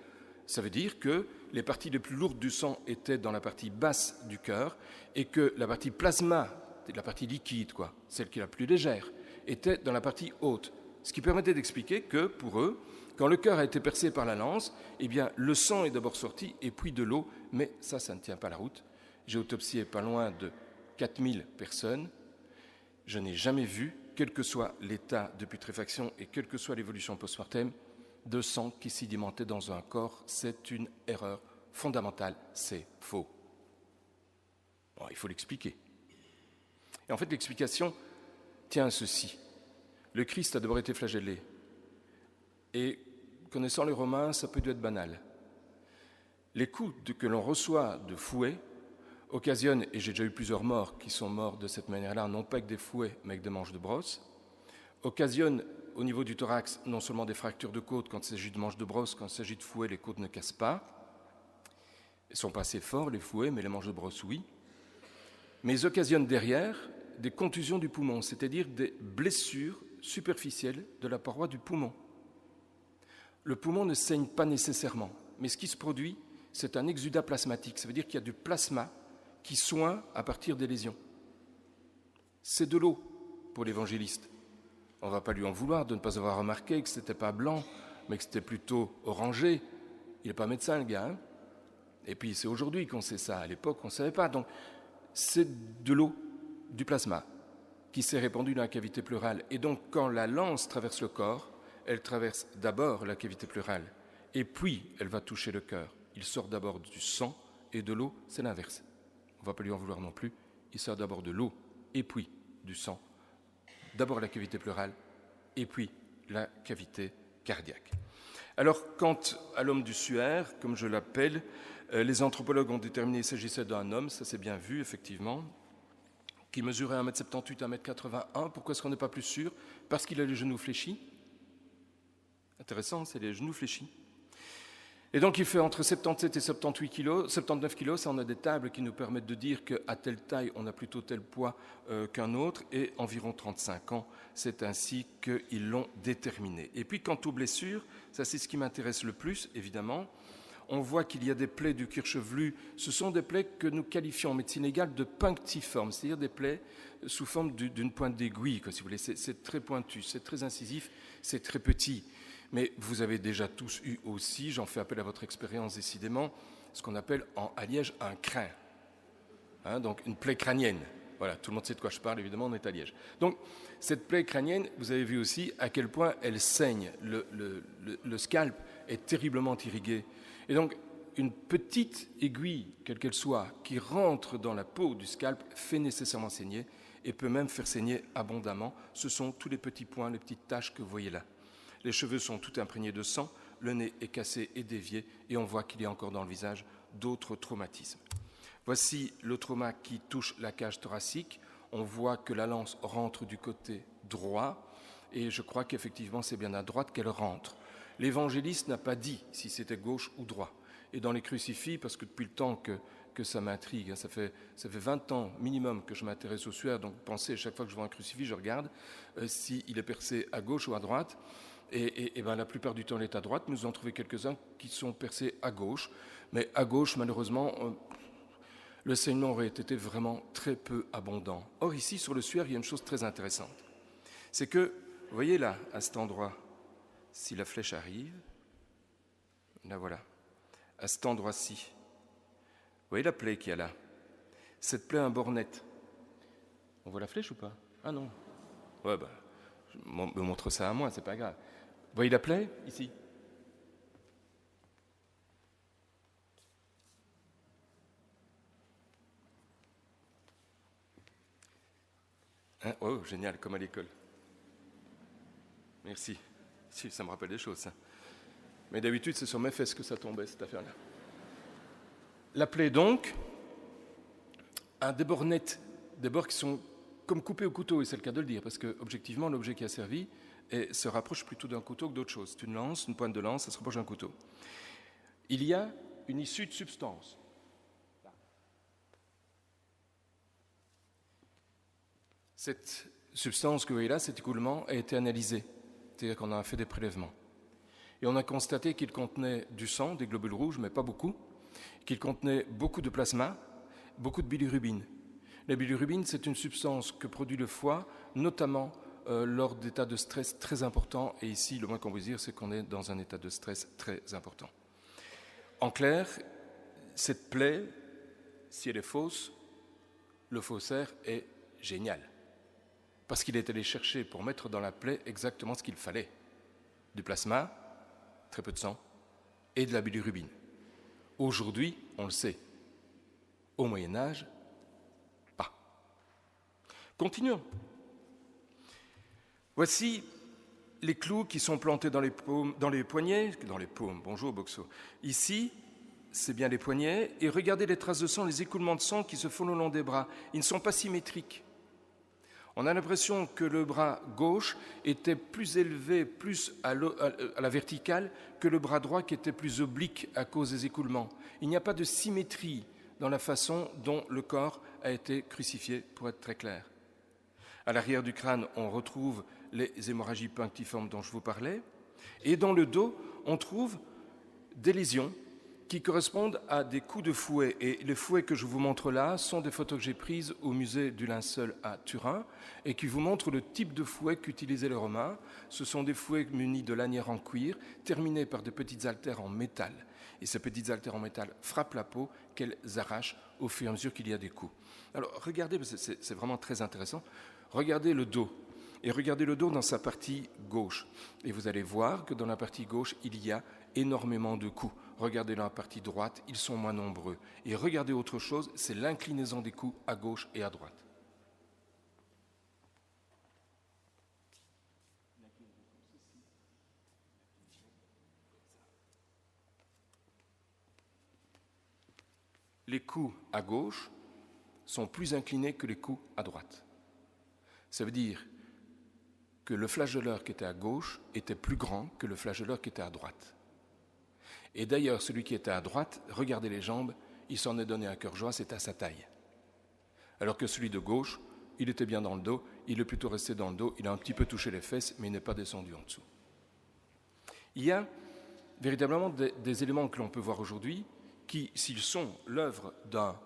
Ça veut dire que les parties les plus lourdes du sang étaient dans la partie basse du cœur et que la partie plasma, la partie liquide, celle qui est la plus légère, était dans la partie haute. Ce qui permettait d'expliquer que, pour eux, quand le cœur a été percé par la lance, eh bien, le sang est d'abord sorti et puis de l'eau, mais ça ne tient pas la route. J'ai autopsié pas loin de 4000 personnes. Je n'ai jamais vu, quel que soit l'état de putréfaction et quelle que soit l'évolution post-mortem, de sang qui sédimentait dans un corps. C'est une erreur fondamentale, c'est faux. Bon, il faut l'expliquer. Et en fait, l'explication tient à ceci. Le Christ a d'abord été flagellé. Et connaissant les Romains, ça peut être banal. Les coups que l'on reçoit de fouet occasionnent, et j'ai déjà eu plusieurs morts qui sont morts de cette manière-là, non pas avec des fouets, mais avec des manches de brosse, occasionnent au niveau du thorax non seulement des fractures de côte quand il s'agit de manches de brosse, quand il s'agit de fouet, les côtes ne cassent pas, Ils ne sont pas assez forts, les fouets, mais les manches de brosse, oui. Mais ils occasionnent derrière des contusions du poumon, c'est-à-dire des blessures superficielles de la paroi du poumon. Le poumon ne saigne pas nécessairement, mais ce qui se produit, c'est un exudat plasmatique. Ça veut dire qu'il y a du plasma qui soigne à partir des lésions. C'est de l'eau pour l'évangéliste. On ne va pas lui en vouloir de ne pas avoir remarqué que ce n'était pas blanc, mais que c'était plutôt orangé. Il n'est pas médecin, le gars. Hein. Et puis c'est aujourd'hui qu'on sait ça. À l'époque, on ne savait pas. Donc c'est de l'eau, du plasma, qui s'est répandu dans la cavité pleurale. Et donc quand la lance traverse le corps, elle traverse d'abord la cavité pleurale, et puis elle va toucher le cœur. Il sort d'abord du sang, et de l'eau, c'est l'inverse. On ne va pas lui en vouloir non plus. Il sort d'abord de l'eau, et puis du sang. D'abord la cavité pleurale, et puis la cavité cardiaque. Alors, quant à l'homme du suaire, comme je l'appelle, les anthropologues ont déterminé qu'il s'agissait d'un homme, ça c'est bien vu, effectivement, qui mesurait 1m78, 1m81. Pourquoi est-ce qu'on n'est pas plus sûr? Parce qu'il a les genoux fléchis. Intéressant, c'est les genoux fléchis. Et donc il fait entre 77 et 78 kg, 79 kg, ça on a des tables qui nous permettent de dire qu'à telle taille, on a plutôt tel poids qu'un autre, et environ 35 ans, c'est ainsi qu'ils l'ont déterminé. Et puis quant aux blessures, ça c'est ce qui m'intéresse le plus, évidemment, on voit qu'il y a des plaies du cuir chevelu, ce sont des plaies que nous qualifions en médecine légale de punctiformes, c'est-à-dire des plaies sous forme d'une pointe d'aiguille, si vous voulez, c'est très pointu, c'est très incisif, c'est très petit. Mais vous avez déjà tous eu aussi, j'en fais appel à votre expérience décidément, ce qu'on appelle en Liège un crin. Hein, donc une plaie crânienne. Voilà, tout le monde sait de quoi je parle, évidemment, on est à Liège. Donc cette plaie crânienne, vous avez vu aussi à quel point elle saigne. Le scalp est terriblement irrigué. Et donc une petite aiguille, quelle qu'elle soit, qui rentre dans la peau du scalp, fait nécessairement saigner et peut même faire saigner abondamment. Ce sont tous les petits points, les petites taches que vous voyez là. Les cheveux sont tout imprégnés de sang, le nez est cassé et dévié, et on voit qu'il y a encore dans le visage d'autres traumatismes. Voici le trauma qui touche la cage thoracique. On voit que la lance rentre du côté droit, et je crois qu'effectivement c'est bien à droite qu'elle rentre. L'évangéliste n'a pas dit si c'était gauche ou droit. Et dans les crucifix, parce que depuis le temps que ça m'intrigue, ça fait 20 ans minimum que je m'intéresse au suaire, donc pensez, à chaque fois que je vois un crucifix, je regarde s'il est percé à gauche ou à droite. Et ben, la plupart du temps, il est à droite. Nous en trouvons quelques-uns qui sont percés à gauche. Mais à gauche, malheureusement, le saignement aurait été vraiment très peu abondant. Or, ici, sur le suaire, il y a une chose très intéressante. C'est que, vous voyez là, à cet endroit, si la flèche arrive, là voilà, à cet endroit-ci, vous voyez la plaie qu'il y a là? Cette plaie a un bord net. On voit la flèche ou pas? Ah non. Ouais, bah, je me montre ça à moi, c'est pas grave. Vous voyez la plaie, ici? Hein? Oh, génial, comme à l'école. Merci. Si, ça me rappelle des choses, ça. Mais d'habitude, c'est sur mes fesses que ça tombait, cette affaire-là. La plaie, donc, a des bords nets, des bords qui sont comme coupés au couteau, et c'est le cas de le dire, parce que, objectivement, l'objet qui a servi se rapproche plutôt d'un couteau que d'autre chose. C'est une lance, une pointe de lance, ça se rapproche d'un couteau. Il y a une issue de substance. Cette substance que vous voyez là, cet écoulement, a été analysé. C'est-à-dire qu'on a fait des prélèvements. Et on a constaté qu'il contenait du sang, des globules rouges, mais pas beaucoup, qu'il contenait beaucoup de plasma, beaucoup de bilirubine. La bilirubine, c'est une substance que produit le foie, notamment lors d'états de stress très importants. Et ici, le moins qu'on puisse dire, c'est qu'on est dans un état de stress très important. En clair, cette plaie, si elle est fausse, le faussaire est génial. Parce qu'il est allé chercher pour mettre dans la plaie exactement ce qu'il fallait. Du plasma, très peu de sang, et de la bilirubine. Aujourd'hui, on le sait. Au Moyen-Âge, pas. Continuons. Voici les clous qui sont plantés dans les poignets, dans les paumes, bonjour Boxo. Ici, c'est bien les poignets, et regardez les traces de sang, les écoulements de sang qui se font le long des bras. Ils ne sont pas symétriques. On a l'impression que le bras gauche était plus élevé, plus à la verticale, que le bras droit qui était plus oblique à cause des écoulements. Il n'y a pas de symétrie dans la façon dont le corps a été crucifié, pour être très clair. À l'arrière du crâne, on retrouve les hémorragies punctiformes dont je vous parlais. Et dans le dos, on trouve des lésions qui correspondent à des coups de fouet. Et les fouets que je vous montre là sont des photos que j'ai prises au musée du linceul à Turin et qui vous montrent le type de fouet qu'utilisaient les Romains. Ce sont des fouets munis de lanières en cuir, terminés par de petites haltères en métal. Et ces petites haltères en métal frappent la peau qu'elles arrachent au fur et à mesure qu'il y a des coups. Alors regardez, c'est vraiment très intéressant, regardez le dos. Et regardez le dos dans sa partie gauche. Et vous allez voir que dans la partie gauche, il y a énormément de coups. Regardez dans la partie droite, ils sont moins nombreux. Et regardez autre chose, c'est l'inclinaison des coups à gauche et à droite. Les coups à gauche sont plus inclinés que les coups à droite. Ça veut dire que le flagelleur qui était à gauche était plus grand que le flagelleur qui était à droite. Et d'ailleurs, celui qui était à droite, regardez les jambes, il s'en est donné à cœur joie, c'est à sa taille. Alors que celui de gauche, il était bien dans le dos, il est plutôt resté dans le dos, il a un petit peu touché les fesses, mais il n'est pas descendu en dessous. Il y a véritablement des éléments que l'on peut voir aujourd'hui qui, s'ils sont l'œuvre d'un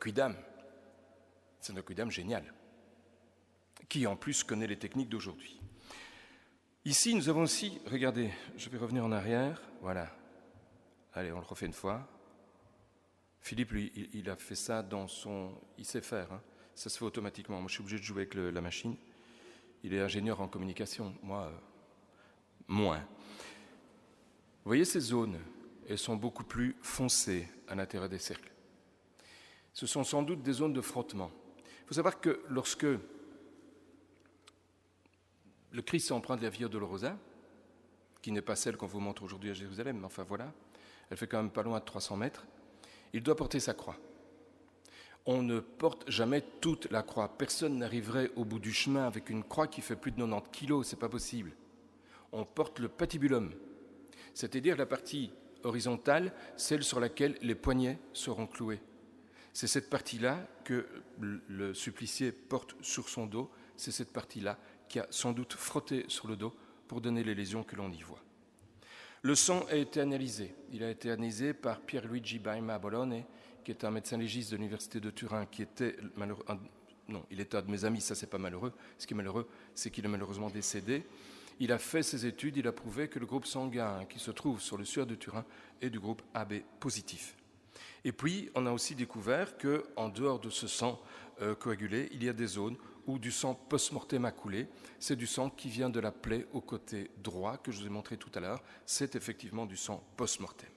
quidam, c'est un quidam génial, qui en plus connaît les techniques d'aujourd'hui. Ici, nous avons aussi, regardez, je vais revenir en arrière, voilà. Allez, on le refait une fois. Philippe, lui, il a fait ça dans son... Il sait faire, hein. Ça se fait automatiquement. Moi, je suis obligé de jouer avec la machine. Il est ingénieur en communication, moi, moins. Vous voyez ces zones, elles sont beaucoup plus foncées à l'intérieur des cercles. Ce sont sans doute des zones de frottement. Il faut savoir que lorsque le Christ s'emprunte de la Via Dolorosa, qui n'est pas celle qu'on vous montre aujourd'hui à Jérusalem, mais enfin voilà, elle fait quand même pas loin de 300 mètres, il doit porter sa croix. On ne porte jamais toute la croix. Personne n'arriverait au bout du chemin avec une croix qui fait plus de 90 kilos, c'est pas possible. On porte le patibulum, c'est-à-dire la partie horizontale, celle sur laquelle les poignets seront cloués. C'est cette partie-là que le supplicié porte sur son dos, c'est cette partie-là qui a sans doute frotté sur le dos pour donner les lésions que l'on y voit. Le sang a été analysé. Il a été analysé par Pierluigi Baima à Bologne, qui est un médecin légiste de l'université de Turin, qui était malheureux. Non, il était un de mes amis, ça c'est pas malheureux. Ce qui est malheureux, c'est qu'il est malheureusement décédé. Il a fait ses études, il a prouvé que le groupe sanguin qui se trouve sur le suaire de Turin est du groupe AB positif. Et puis, on a aussi découvert qu'en dehors de ce sang coagulé, il y a des zones où du sang post-mortem a coulé. C'est du sang qui vient de la plaie au côté droit que je vous ai montré tout à l'heure. C'est effectivement du sang post-mortem.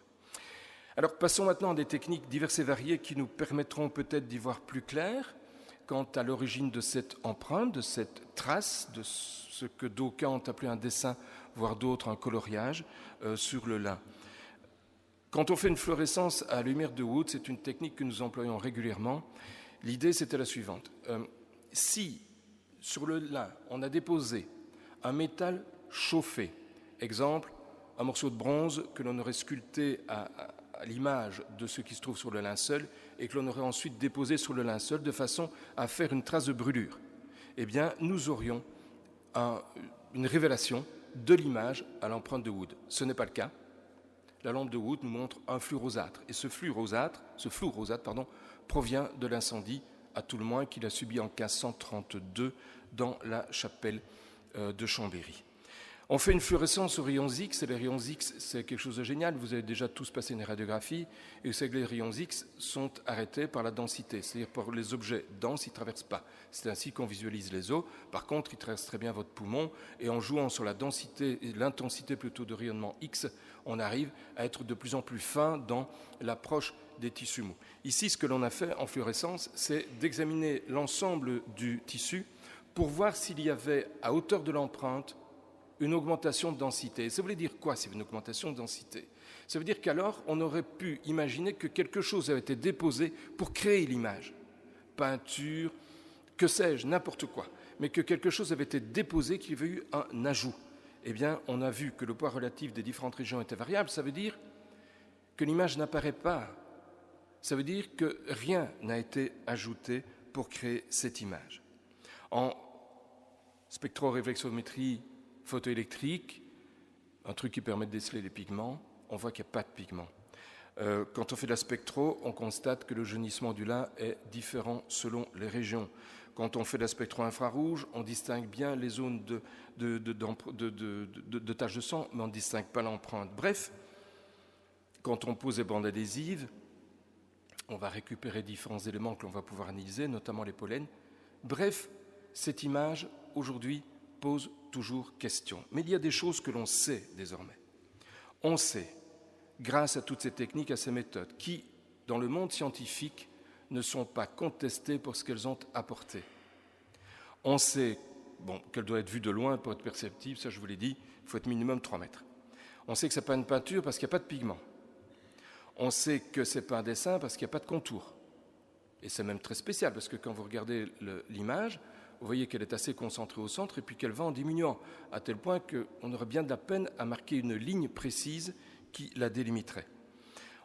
Alors, passons maintenant à des techniques diverses et variées qui nous permettront peut-être d'y voir plus clair quant à l'origine de cette empreinte, de cette trace, de ce que d'aucuns ont appelé un dessin, voire d'autres un coloriage sur le lin. Quand on fait une fluorescence à lumière de Wood, c'est une technique que nous employons régulièrement. L'idée, c'était la suivante. Si, sur le lin, on a déposé un métal chauffé, exemple, un morceau de bronze que l'on aurait sculpté à l'image de ce qui se trouve sur le linceul et que l'on aurait ensuite déposé sur le linceul de façon à faire une trace de brûlure, eh bien, nous aurions une révélation de l'image à l'empreinte de Wood. Ce n'est pas le cas. La lampe de Wood nous montre un flou rosâtre. Et ce flou rosâtre, provient de l'incendie, à tout le moins, qu'il a subi en 1532 dans la chapelle de Chambéry. On fait une fluorescence aux rayons X, et les rayons X, c'est quelque chose de génial. Vous avez déjà tous passé une radiographie, et vous savez que les rayons X sont arrêtés par la densité, c'est-à-dire par les objets denses, ils ne traversent pas. C'est ainsi qu'on visualise les os. Par contre, ils traversent très bien votre poumon, et en jouant sur la densité et l'intensité plutôt de rayonnement X, on arrive à être de plus en plus fin dans l'approche des tissus mous. Ici, ce que l'on a fait en fluorescence, c'est d'examiner l'ensemble du tissu pour voir s'il y avait, à hauteur de l'empreinte, une augmentation de densité. Ça voulait dire quoi, c'est une augmentation de densité? Ça veut dire qu'alors, on aurait pu imaginer que quelque chose avait été déposé pour créer l'image. Peinture, que sais-je, n'importe quoi, mais que quelque chose avait été déposé, qu'il y avait eu un ajout. Eh bien, on a vu que le poids relatif des différentes régions était variable. Ça veut dire que l'image n'apparaît pas. Ça veut dire que rien n'a été ajouté pour créer cette image. En spectroréflexométrie photoélectrique, un truc qui permet de déceler les pigments, on voit qu'il n'y a pas de pigments. Quand on fait de la spectro, on constate que le jaunissement du lin est différent selon les régions. Quand on fait de la spectro-infrarouge, on distingue bien les zones de taches de sang, mais on ne distingue pas l'empreinte. Bref, quand on pose des bandes adhésives, on va récupérer différents éléments que l'on va pouvoir analyser, notamment les pollens. Bref, cette image, aujourd'hui, pose toujours question. Mais il y a des choses que l'on sait désormais. On sait, grâce à toutes ces techniques, à ces méthodes, qui, dans le monde scientifique, ne sont pas contestées pour ce qu'elles ont apporté. On sait qu'elle doit être vue de loin pour être perceptible, ça je vous l'ai dit, il faut être minimum 3 mètres. On sait que ce n'est pas une peinture parce qu'il n'y a pas de pigment. On sait que ce n'est pas un dessin parce qu'il n'y a pas de contour. Et c'est même très spécial parce que quand vous regardez l'image, vous voyez qu'elle est assez concentrée au centre et puis qu'elle va en diminuant, à tel point qu'on aurait bien de la peine à marquer une ligne précise qui la délimiterait.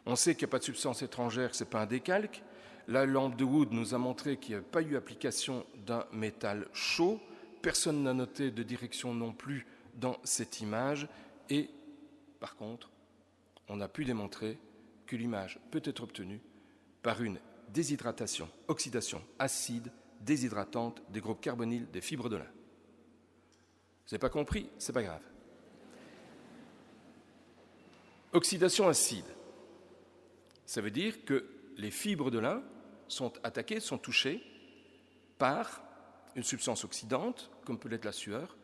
On sait qu'il n'y a pas de substance étrangère, que ce n'est pas un décalque. La lampe de Wood nous a montré qu'il n'y avait pas eu application d'un métal chaud. Personne n'a noté de direction non plus dans cette image. Et par contre, on a pu démontrer que l'image peut être obtenue par une déshydratation, oxydation acide déshydratante des groupes carbonyles des fibres de lin. Vous n'avez pas compris? C'est pas grave. Oxydation acide, ça veut dire que les fibres de lin sont attaquées, sont touchées par une substance oxydante, comme peut l'être la sueur,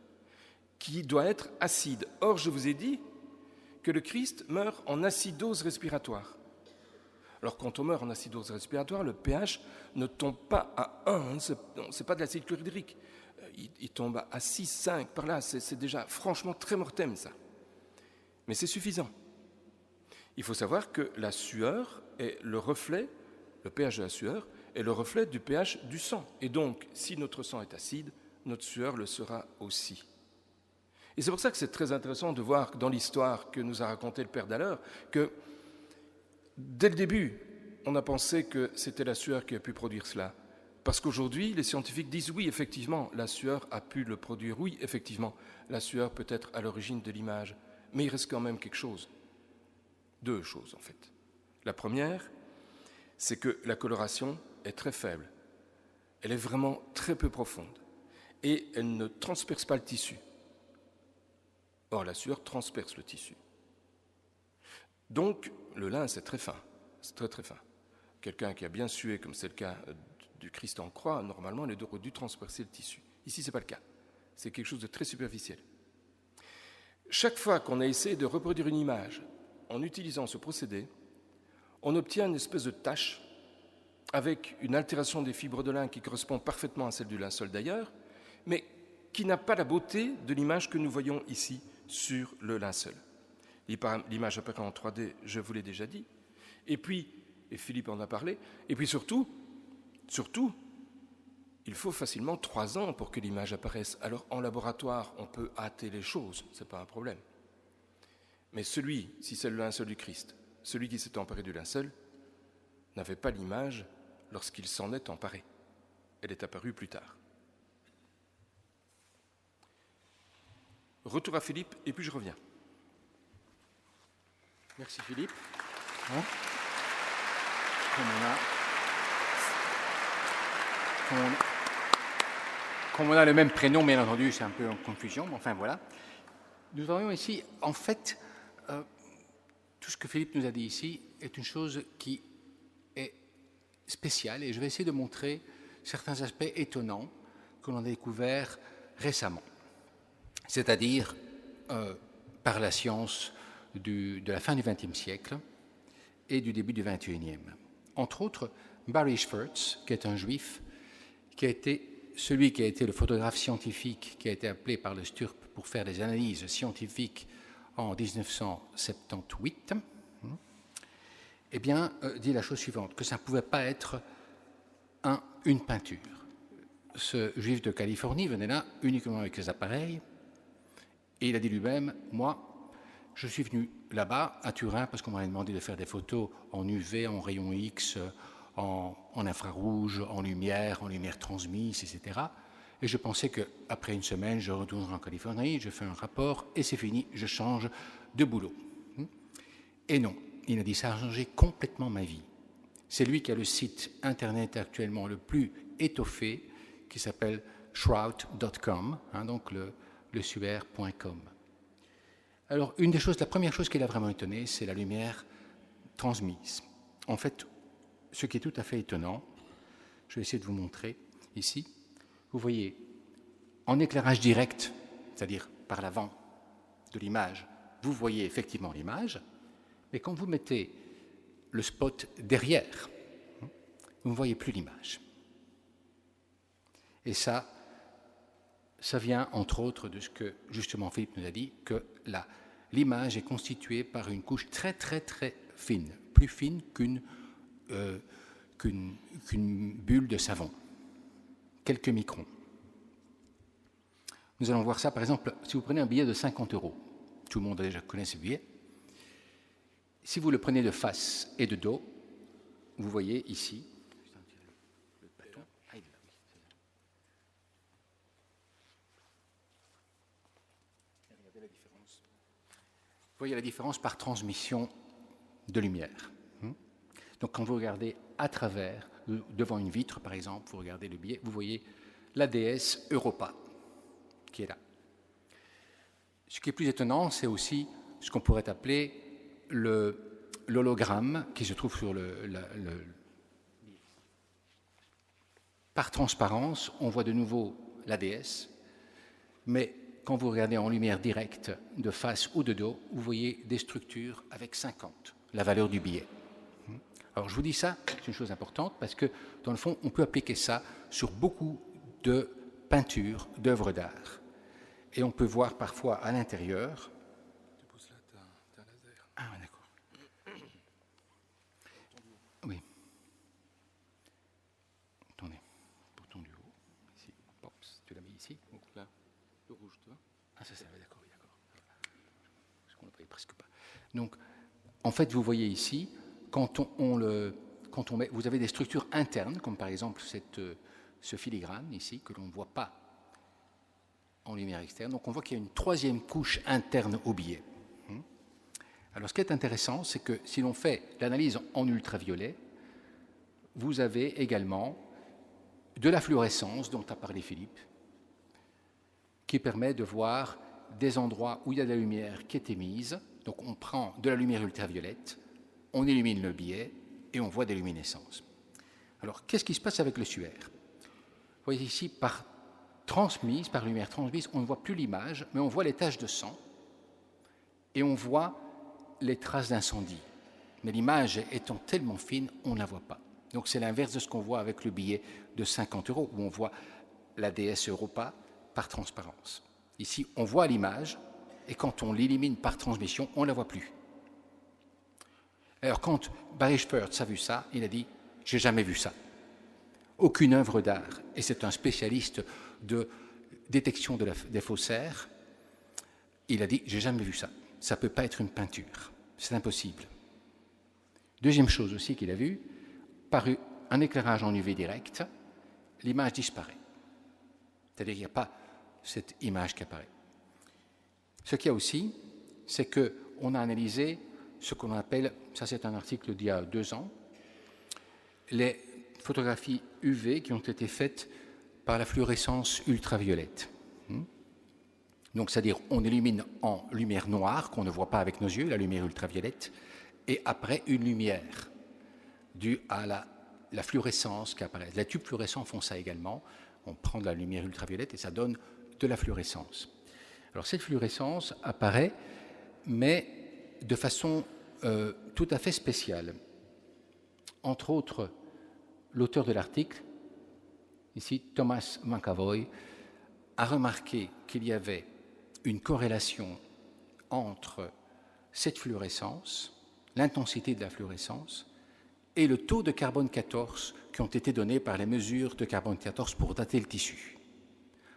qui doit être acide. Or, je vous ai dit que le Christ meurt en acidose respiratoire. Alors, quand on meurt en acidose respiratoire, le pH ne tombe pas à 1, ce n'est pas de l'acide chlorhydrique. Il tombe à 6, 5, par là, c'est déjà franchement très mortem, ça. Mais c'est suffisant. Il faut savoir que la sueur est le reflet, le pH de la sueur est le reflet du pH du sang. Et donc, si notre sang est acide, notre sueur le sera aussi. Et c'est pour ça que c'est très intéressant de voir dans l'histoire que nous a raconté le père Daller que dès le début, on a pensé que c'était la sueur qui a pu produire cela. Parce qu'aujourd'hui, les scientifiques disent oui, effectivement, la sueur a pu le produire. Oui, effectivement, la sueur peut être à l'origine de l'image. Mais il reste quand même quelque chose. 2 choses, en fait. La première, c'est que la coloration est très faible. Elle est vraiment très peu profonde. Et elle ne transperce pas le tissu. Or, la sueur transperce le tissu. Donc, le lin, c'est très fin. C'est très, très fin. Quelqu'un qui a bien sué, comme c'est le cas du Christ en croix, normalement, il aurait dû transpercer le tissu. Ici, ce n'est pas le cas. C'est quelque chose de très superficiel. Chaque fois qu'on a essayé de reproduire une image en utilisant ce procédé, on obtient une espèce de tache avec une altération des fibres de lin qui correspond parfaitement à celle du linceul d'ailleurs, mais qui n'a pas la beauté de l'image que nous voyons ici sur le linceul. L'image apparaît en 3D, je vous l'ai déjà dit. Et puis, et Philippe en a parlé, et puis surtout, il faut facilement 3 ans pour que l'image apparaisse. Alors en laboratoire, on peut hâter les choses, ce n'est pas un problème. Mais si c'est le linceul du Christ, celui qui s'est emparé du linceul, n'avait pas l'image lorsqu'il s'en est emparé. Elle est apparue plus tard. Retour à Philippe, et puis je reviens. Merci Philippe. Comme on a le même prénom, bien entendu, c'est un peu en confusion, mais enfin voilà. Nous aurions ici, en fait, tout ce que Philippe nous a dit ici est une chose qui est spéciale, et je vais essayer de montrer certains aspects étonnants que l'on a découverts récemment, c'est-à-dire par la science de la fin du XXe siècle et du début du XXIe. Entre autres, Barry Schwartz, qui est un juif, qui a été celui qui a été le photographe scientifique qui a été appelé par le STURP pour faire des analyses scientifiques en 1978, eh bien, dit la chose suivante, que ça ne pouvait pas être une peinture. ce juif de Californie venait là uniquement avec ses appareils, et il a dit lui-même, moi, je suis venu là-bas, à Turin, parce qu'on m'avait demandé de faire des photos en UV, en rayon X, en infrarouge, en lumière transmise, etc. Et je pensais qu'après une semaine, je retournerai en Californie, je fais un rapport, et c'est fini, je change de boulot. Et non, il a dit, ça a changé complètement ma vie. C'est lui qui a le site Internet actuellement le plus étoffé, qui s'appelle shroud.com, donc le suaire.com. Alors, la première chose qui l'a vraiment étonné, c'est la lumière transmise. En fait, ce qui est tout à fait étonnant, je vais essayer de vous montrer ici, vous voyez, en éclairage direct, c'est-à-dire par l'avant de l'image, vous voyez effectivement l'image, mais quand vous mettez le spot derrière, vous ne voyez plus l'image. Et ça vient entre autres de ce que justement Philippe nous a dit, que l'image est constituée par une couche très très très fine, plus fine qu'une bulle de savon, quelques microns. Nous allons voir ça par exemple, si vous prenez un billet de 50 €, tout le monde déjà connaît ce billet, si vous le prenez de face et de dos, vous voyez ici, vous voyez la différence par transmission de lumière. Donc quand vous regardez à travers, devant une vitre par exemple, vous regardez le billet, vous voyez la déesse Europa qui est là. Ce qui est plus étonnant, c'est aussi ce qu'on pourrait appeler l'hologramme qui se trouve sur Par transparence, on voit de nouveau la déesse, mais quand vous regardez en lumière directe, de face ou de dos, vous voyez des structures avec 50, la valeur du billet. Alors je vous dis ça, c'est une chose importante, parce que dans le fond, on peut appliquer ça sur beaucoup de peintures, d'œuvres d'art. Et on peut voir parfois à l'intérieur... Tu pousses là, t'as un laser. Ah, d'accord. Oui. Attendez, bouton du haut, ici, Pops, tu l'as mis ici. Donc là, le rouge, tu vois. Ah, ça, d'accord, oui, d'accord. Parce qu'on ne le voyait presque pas. Donc, en fait, vous voyez ici, quand on met, vous avez des structures internes, comme par exemple ce filigrane ici, que l'on ne voit pas en lumière externe. Donc, on voit qu'il y a une troisième couche interne au billet. Alors, ce qui est intéressant, c'est que si l'on fait l'analyse en ultraviolet, vous avez également de la fluorescence dont a parlé Philippe, qui permet de voir des endroits où il y a de la lumière qui est émise. Donc on prend de la lumière ultraviolette, on illumine le billet et on voit des luminescences. Alors qu'est-ce qui se passe avec le suaire? Vous voyez ici, par lumière transmise, on ne voit plus l'image, mais on voit les taches de sang et on voit les traces d'incendie. Mais l'image étant tellement fine, on ne la voit pas. Donc c'est l'inverse de ce qu'on voit avec le billet de 50 €, où on voit la déesse Europa par transparence. Ici, on voit l'image, et quand on l'élimine par transmission, on ne la voit plus. Alors, quand Barry Schpertz a vu ça, il a dit « j'ai jamais vu ça ». Aucune œuvre d'art, et c'est un spécialiste de détection des faussaires, il a dit « j'ai jamais vu ça, ça ne peut pas être une peinture, c'est impossible ». Deuxième chose aussi qu'il a vue, par un éclairage en UV direct, l'image disparaît. C'est-à-dire qu'il n'y a pas cette image qui apparaît. Ce qu'il y a aussi, c'est qu'on a analysé ce qu'on appelle, ça c'est un article d'il y a 2 ans, les photographies UV qui ont été faites par la fluorescence ultraviolette. Donc c'est-à-dire on illumine en lumière noire, qu'on ne voit pas avec nos yeux, la lumière ultraviolette, et après une lumière due à la fluorescence qui apparaît. Les tubes fluorescents font ça également. On prend de la lumière ultraviolette et ça donne de la fluorescence. Alors cette fluorescence apparaît, mais de façon tout à fait spéciale. Entre autres, l'auteur de l'article, ici Thomas McAvoy, a remarqué qu'il y avait une corrélation entre cette fluorescence, l'intensité de la fluorescence, et le taux de carbone 14 qui ont été donnés par les mesures de carbone 14 pour dater le tissu.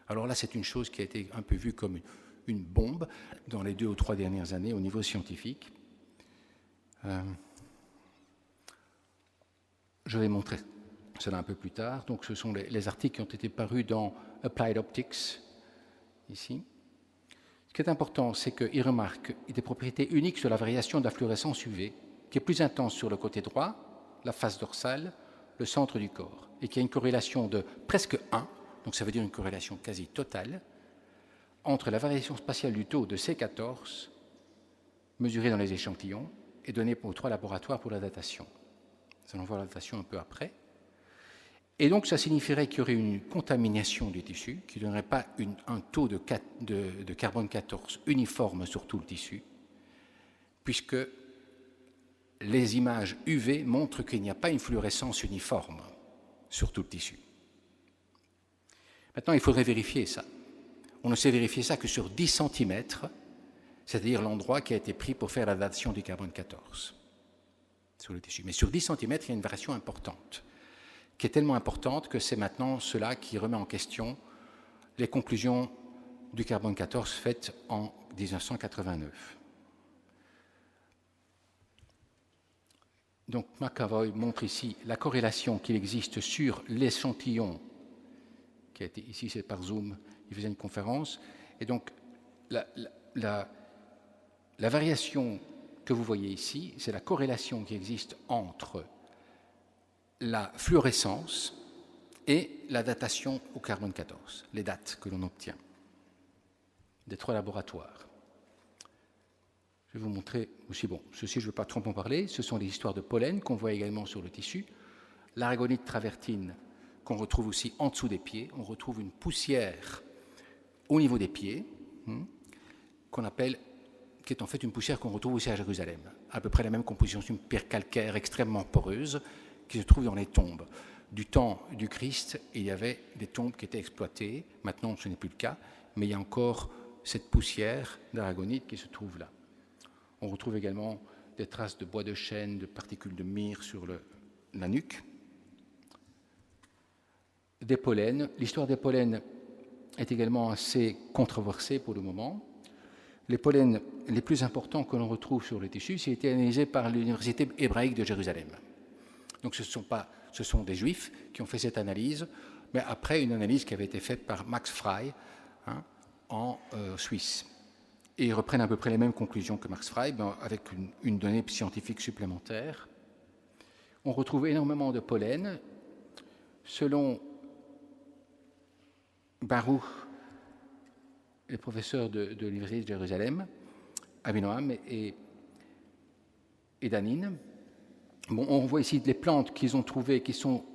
Alors là, c'est une chose qui a été un peu vue comme une bombe dans les 2 ou 3 dernières années au niveau scientifique. Je vais montrer cela un peu plus tard. Donc, ce sont les articles qui ont été parus dans Applied Optics, ici. Ce qui est important, c'est qu'il remarque des propriétés uniques sur la variation de la fluorescence UV, qui est plus intense sur le côté droit, la face dorsale, le centre du corps, et qui a une corrélation de presque 1, donc ça veut dire une corrélation quasi totale, entre la variation spatiale du taux de C14, mesurée dans les échantillons, et donnée aux 3 laboratoires pour la datation. Nous allons voir la datation un peu après. Et donc, ça signifierait qu'il y aurait une contamination du tissu, qui ne donnerait pas un taux de carbone 14 uniforme sur tout le tissu, puisque les images UV montrent qu'il n'y a pas une fluorescence uniforme sur tout le tissu. Maintenant, il faudrait vérifier ça. On ne sait vérifier ça que sur 10 cm, c'est-à-dire l'endroit qui a été pris pour faire la datation du carbone 14 sur le tissu. Mais sur 10 cm, il y a une variation importante, qui est tellement importante que c'est maintenant cela qui remet en question les conclusions du carbone 14 faites en 1989. Donc McAvoy montre ici la corrélation qu'il existe sur l'échantillon, qui a été ici, c'est par Zoom, il faisait une conférence, et donc la variation que vous voyez ici, c'est la corrélation qui existe entre la fluorescence et la datation au carbone 14, les dates que l'on obtient des 3 laboratoires. Je vais vous montrer aussi, ceci je ne vais pas trop en parler, ce sont les histoires de pollen qu'on voit également sur le tissu, l'aragonite travertine qu'on retrouve aussi en dessous des pieds, on retrouve une poussière au niveau des pieds, qui est en fait une poussière qu'on retrouve aussi à Jérusalem, à peu près la même composition, c'est une pierre calcaire extrêmement poreuse qui se trouve dans les tombes. Du temps du Christ, il y avait des tombes qui étaient exploitées, maintenant ce n'est plus le cas, mais il y a encore cette poussière d'aragonite qui se trouve là. On retrouve également des traces de bois de chêne, de particules de myrrhe sur la nuque. Des pollens. L'histoire des pollens est également assez controversée pour le moment. Les pollens les plus importants que l'on retrouve sur le tissu, c'est été analysé par l'Université hébraïque de Jérusalem. Donc ce sont des Juifs qui ont fait cette analyse, mais après une analyse qui avait été faite par Max Frey en Suisse. Et ils reprennent à peu près les mêmes conclusions que Max Frey, avec une donnée scientifique supplémentaire. On retrouve énormément de pollen. Selon Baruch, les professeurs de l'Université de Jérusalem, Avinoam et Danin, on voit ici les plantes qu'ils ont trouvées, qui sont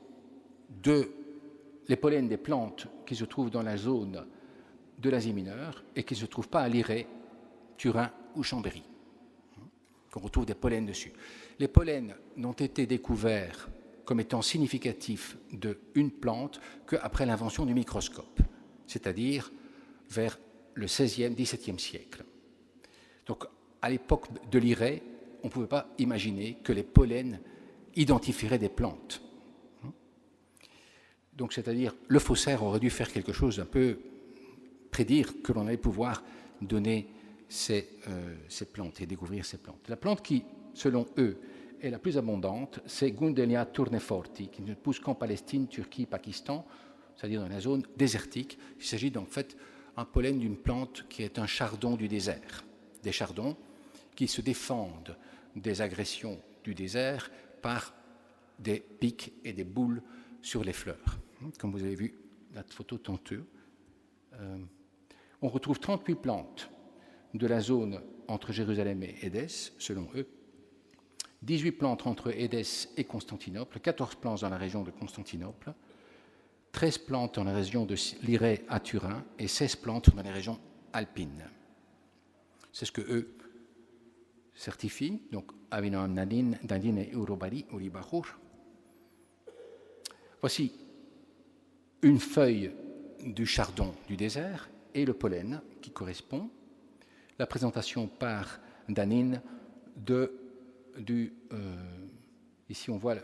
les pollens des plantes qui se trouvent dans la zone de l'Asie mineure et qui ne se trouvent pas à Lirey, Turin ou Chambéry. On retrouve des pollens dessus. Les pollens n'ont été découverts comme étant significatifs d'une plante qu'après l'invention du microscope, c'est-à-dire vers le XVIe, XVIIe siècle. Donc, à l'époque de Lirey, on ne pouvait pas imaginer que les pollens identifieraient des plantes. Donc, c'est-à-dire, le faussaire aurait dû faire quelque chose un peu prédire que l'on allait pouvoir donner ces plantes et découvrir ces plantes. La plante qui, selon eux, est la plus abondante, c'est Gundelia tourneforti, qui ne pousse qu'en Palestine, Turquie, Pakistan, c'est-à-dire dans la zone désertique. Il s'agit en fait un pollen d'une plante qui est un chardon du désert. Des chardons qui se défendent des agressions du désert par des pics et des boules sur les fleurs. Comme vous avez vu la photo tantôt. On retrouve 38 plantes de la zone entre Jérusalem et Édesse, selon eux, 18 plantes entre Édesse et Constantinople, 14 plantes dans la région de Constantinople, 13 plantes dans la région de Lirey à Turin et 16 plantes dans les régions alpines. C'est ce que eux certifient, donc Avinoam Danin et Urobari, Uribahur. Voici une feuille du chardon du désert et le pollen qui correspond. La présentation par Danin ici on voit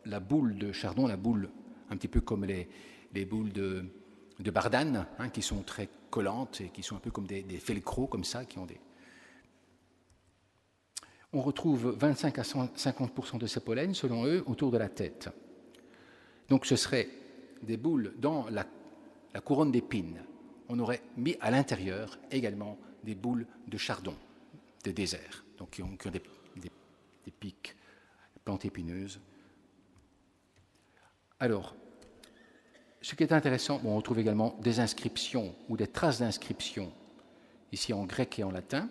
la boule de chardon, la boule un petit peu comme les boules de bardane, hein, qui sont très collantes et qui sont un peu comme des velcro comme ça, qui ont des... On retrouve 25 à 50% de ces pollens, selon eux, autour de la tête. Donc ce serait des boules dans la couronne d'épines. On aurait mis à l'intérieur également des boules de chardon, de désert, donc qui ont des pics, des plantes épineuses. Alors, ce qui est intéressant, bon, on retrouve également des inscriptions ou des traces d'inscriptions, ici en grec et en latin,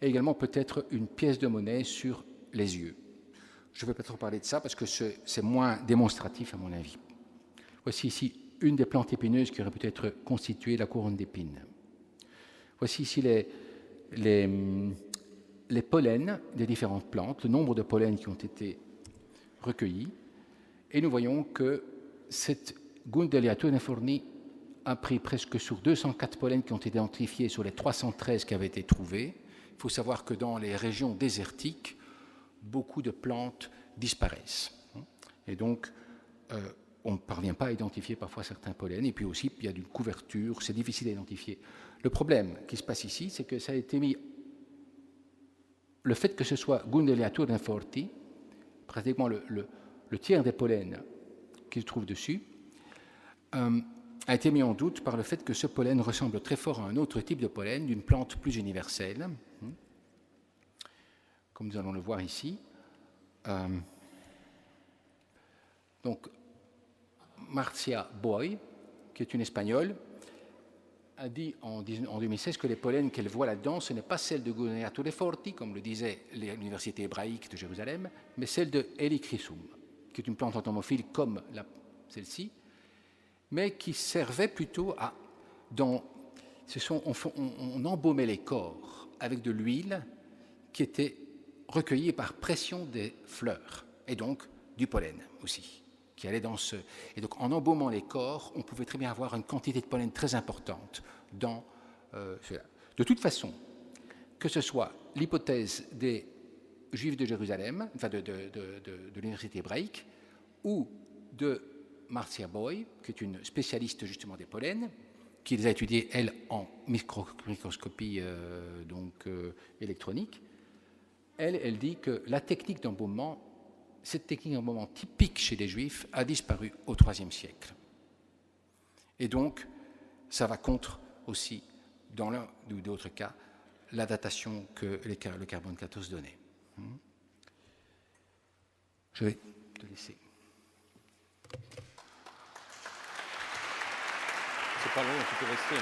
et également peut-être une pièce de monnaie sur les yeux. Je ne vais pas trop parler de ça parce que c'est moins démonstratif à mon avis. Voici ici une des plantes épineuses qui aurait peut-être constitué la couronne d'épines. Voici ici les pollens des différentes plantes, le nombre de pollens qui ont été recueillis, et nous voyons que cette Gundelia tourneforni a pris presque sur 204 pollens qui ont été identifiés sur les 313 qui avaient été trouvés. Il faut savoir que dans les régions désertiques, beaucoup de plantes disparaissent. Et donc, on ne parvient pas à identifier parfois certains pollens. Et puis aussi, il y a une couverture, c'est difficile à identifier. Le problème qui se passe ici, c'est que ça a été mis... Le fait que ce soit Gundelia tourneforti, pratiquement le tiers des pollens qui se trouvent dessus, a été mis en doute par le fait que ce pollen ressemble très fort à un autre type de pollen d'une plante plus universelle, comme nous allons le voir ici. Donc, Marcia Boy, qui est une Espagnole, a dit en 2016 que les pollens qu'elle voit là-dedans, ce n'est pas celle de Gundelia tourneforti, comme le disait l'université hébraïque de Jérusalem, mais celle de Helichrysum, qui est une plante entomophile comme celle-ci, mais qui servait plutôt à... on embaumait les corps avec de l'huile qui était recueillie par pression des fleurs, et donc du pollen aussi, qui allait dans ce... Et donc en embaumant les corps, on pouvait très bien avoir une quantité de pollen très importante dans cela. De toute façon, que ce soit l'hypothèse des Juifs de Jérusalem, enfin de l'université hébraïque, ou de Marcia Boy, qui est une spécialiste justement des pollens, qui les a étudiés, elle, en microscopie électronique, elle dit que la technique d'embaumement, cette technique d'embaumement typique chez les Juifs, a disparu au IIIe siècle. Et donc, ça va contre aussi, dans l'un ou d'autres cas, la datation que le carbone 14 donnait. Je vais te laisser. C'est pas long, tu peux rester.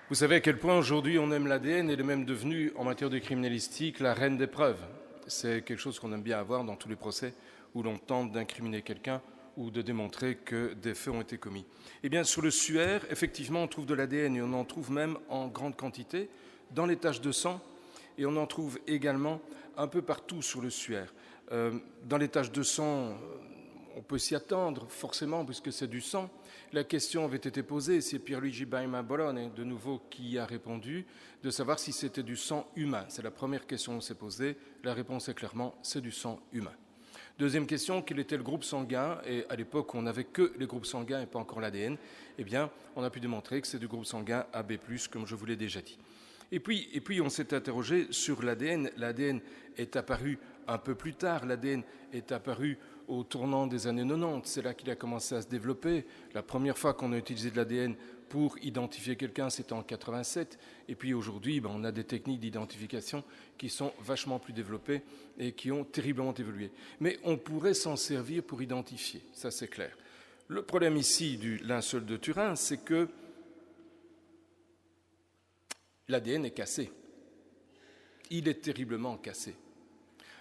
Vous savez à quel point aujourd'hui on aime l'ADN, elle est même devenue, en matière de criminalistique, la reine des preuves. C'est quelque chose qu'on aime bien avoir dans tous les procès où l'on tente d'incriminer quelqu'un ou de démontrer que des faits ont été commis. Eh bien, sur le suaire, effectivement, on trouve de l'ADN et on en trouve même en grande quantité dans les taches de sang et on en trouve également un peu partout sur le suaire. Dans les taches de sang, on peut s'y attendre, forcément, puisque c'est du sang. La question avait été posée, c'est Pierluigi Baima Bolone, de nouveau, qui a répondu, de savoir si c'était du sang humain. C'est la première question qu'on s'est posée. La réponse est clairement, c'est du sang humain. Deuxième question, quel était le groupe sanguin? Et à l'époque, on n'avait que les groupes sanguins et pas encore l'ADN. Eh bien, on a pu démontrer que c'est du groupe sanguin AB+, comme je vous l'ai déjà dit. Et puis, on s'est interrogé sur l'ADN. L'ADN est apparu un peu plus tard. L'ADN est apparu au tournant des années 90. C'est là qu'il a commencé à se développer. La première fois qu'on a utilisé de l'ADN pour identifier quelqu'un, c'était en 87. Et puis aujourd'hui, on a des techniques d'identification qui sont vachement plus développées et qui ont terriblement évolué. Mais on pourrait s'en servir pour identifier, ça c'est clair. Le problème ici du linceul de Turin, c'est que l'ADN est cassé. Il est terriblement cassé.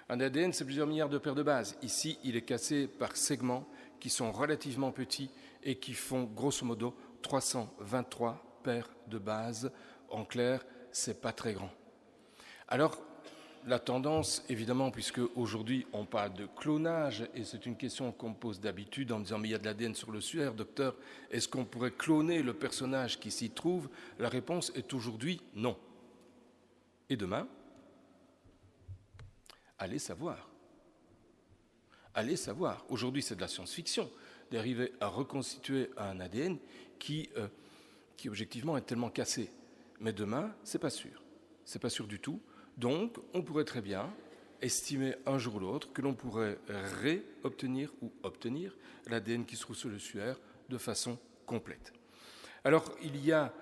Un ADN, c'est plusieurs milliards de paires de bases. Ici, il est cassé par segments qui sont relativement petits et qui font, grosso modo, 323 paires de bases. En clair, c'est pas très grand. Alors, la tendance, évidemment, puisque aujourd'hui on parle de clonage, et c'est une question qu'on me pose d'habitude en me disant mais il y a de l'ADN sur le suaire, docteur, est-ce qu'on pourrait cloner le personnage qui s'y trouve? La réponse est aujourd'hui non. Et demain? Allez savoir. Allez savoir. Aujourd'hui, c'est de la science-fiction d'arriver à reconstituer un ADN qui objectivement est tellement cassé. Mais demain, c'est pas sûr. C'est pas sûr du tout. Donc, on pourrait très bien estimer un jour ou l'autre que l'on pourrait réobtenir ou obtenir l'ADN qui se trouve sur le suaire de façon complète. Alors, il y a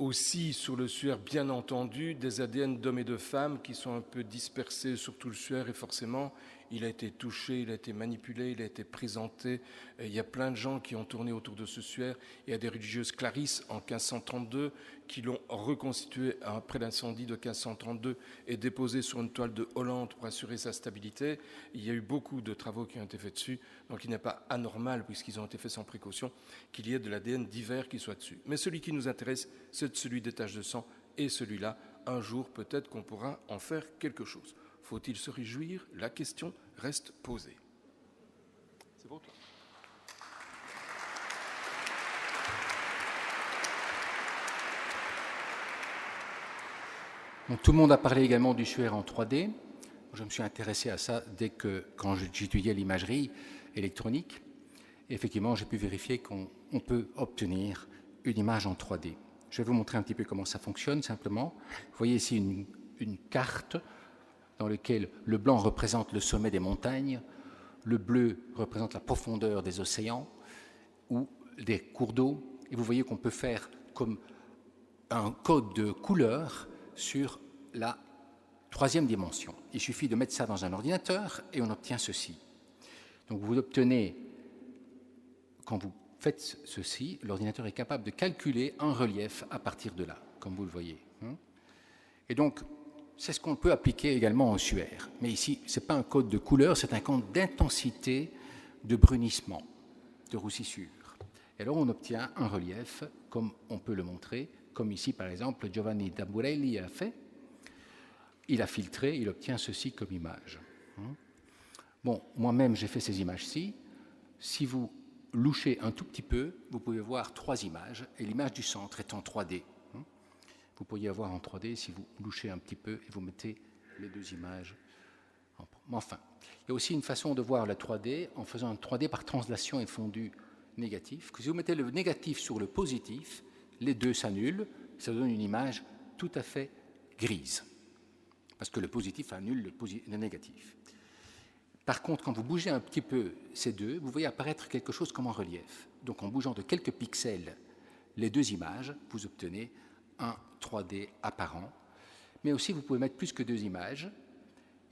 aussi sur le suaire, bien entendu, des ADN d'hommes et de femmes qui sont un peu dispersés sur tout le suaire et forcément, il a été touché, il a été manipulé, il a été présenté. Il y a plein de gens qui ont tourné autour de ce suaire. Il y a des religieuses Clarisse en 1532 qui l'ont reconstitué après l'incendie de 1532 et déposé sur une toile de Hollande pour assurer sa stabilité. Il y a eu beaucoup de travaux qui ont été faits dessus, donc il n'est pas anormal, puisqu'ils ont été faits sans précaution, qu'il y ait de l'ADN divers qui soit dessus. Mais celui qui nous intéresse, c'est celui des taches de sang, et celui-là, un jour, peut-être qu'on pourra en faire quelque chose. Faut-il se réjouir? La question reste posée. C'est bon, toi. Donc, tout le monde a parlé également du suaire en 3D. Je me suis intéressé à ça quand j'étudiais l'imagerie électronique. Et effectivement, j'ai pu vérifier qu'on peut obtenir une image en 3D. Je vais vous montrer un petit peu comment ça fonctionne, simplement. Vous voyez ici une carte dans laquelle le blanc représente le sommet des montagnes, le bleu représente la profondeur des océans ou des cours d'eau. Et vous voyez qu'on peut faire comme un code de couleur sur la 3e dimension. Il suffit de mettre ça dans un ordinateur et on obtient ceci. Donc vous obtenez, quand vous faites ceci, l'ordinateur est capable de calculer un relief à partir de là, comme vous le voyez. Et donc, c'est ce qu'on peut appliquer également au suaire. Mais ici, ce n'est pas un code de couleur, c'est un code d'intensité de brunissement, de roussissure. Et alors, on obtient un relief, comme on peut le montrer, comme ici, par exemple, Giovanni da Burelli a fait. Il a filtré, il obtient ceci comme image. Bon, moi-même, j'ai fait ces images-ci. Si vous louchez un tout petit peu, vous pouvez voir 3 images, et l'image du centre est en 3D. Vous pourriez avoir en 3D si vous louchez un petit peu et vous mettez les 2 images. Enfin, il y a aussi une façon de voir la 3D en faisant un 3D par translation et fondu négatif. Si vous mettez le négatif sur le positif, les deux s'annulent, ça donne une image tout à fait grise, parce que le positif annule le négatif. Par contre, quand vous bougez un petit peu ces deux, vous voyez apparaître quelque chose comme en relief. Donc en bougeant de quelques pixels les 2 images, vous obtenez un 3D apparent. Mais aussi, vous pouvez mettre plus que 2 images.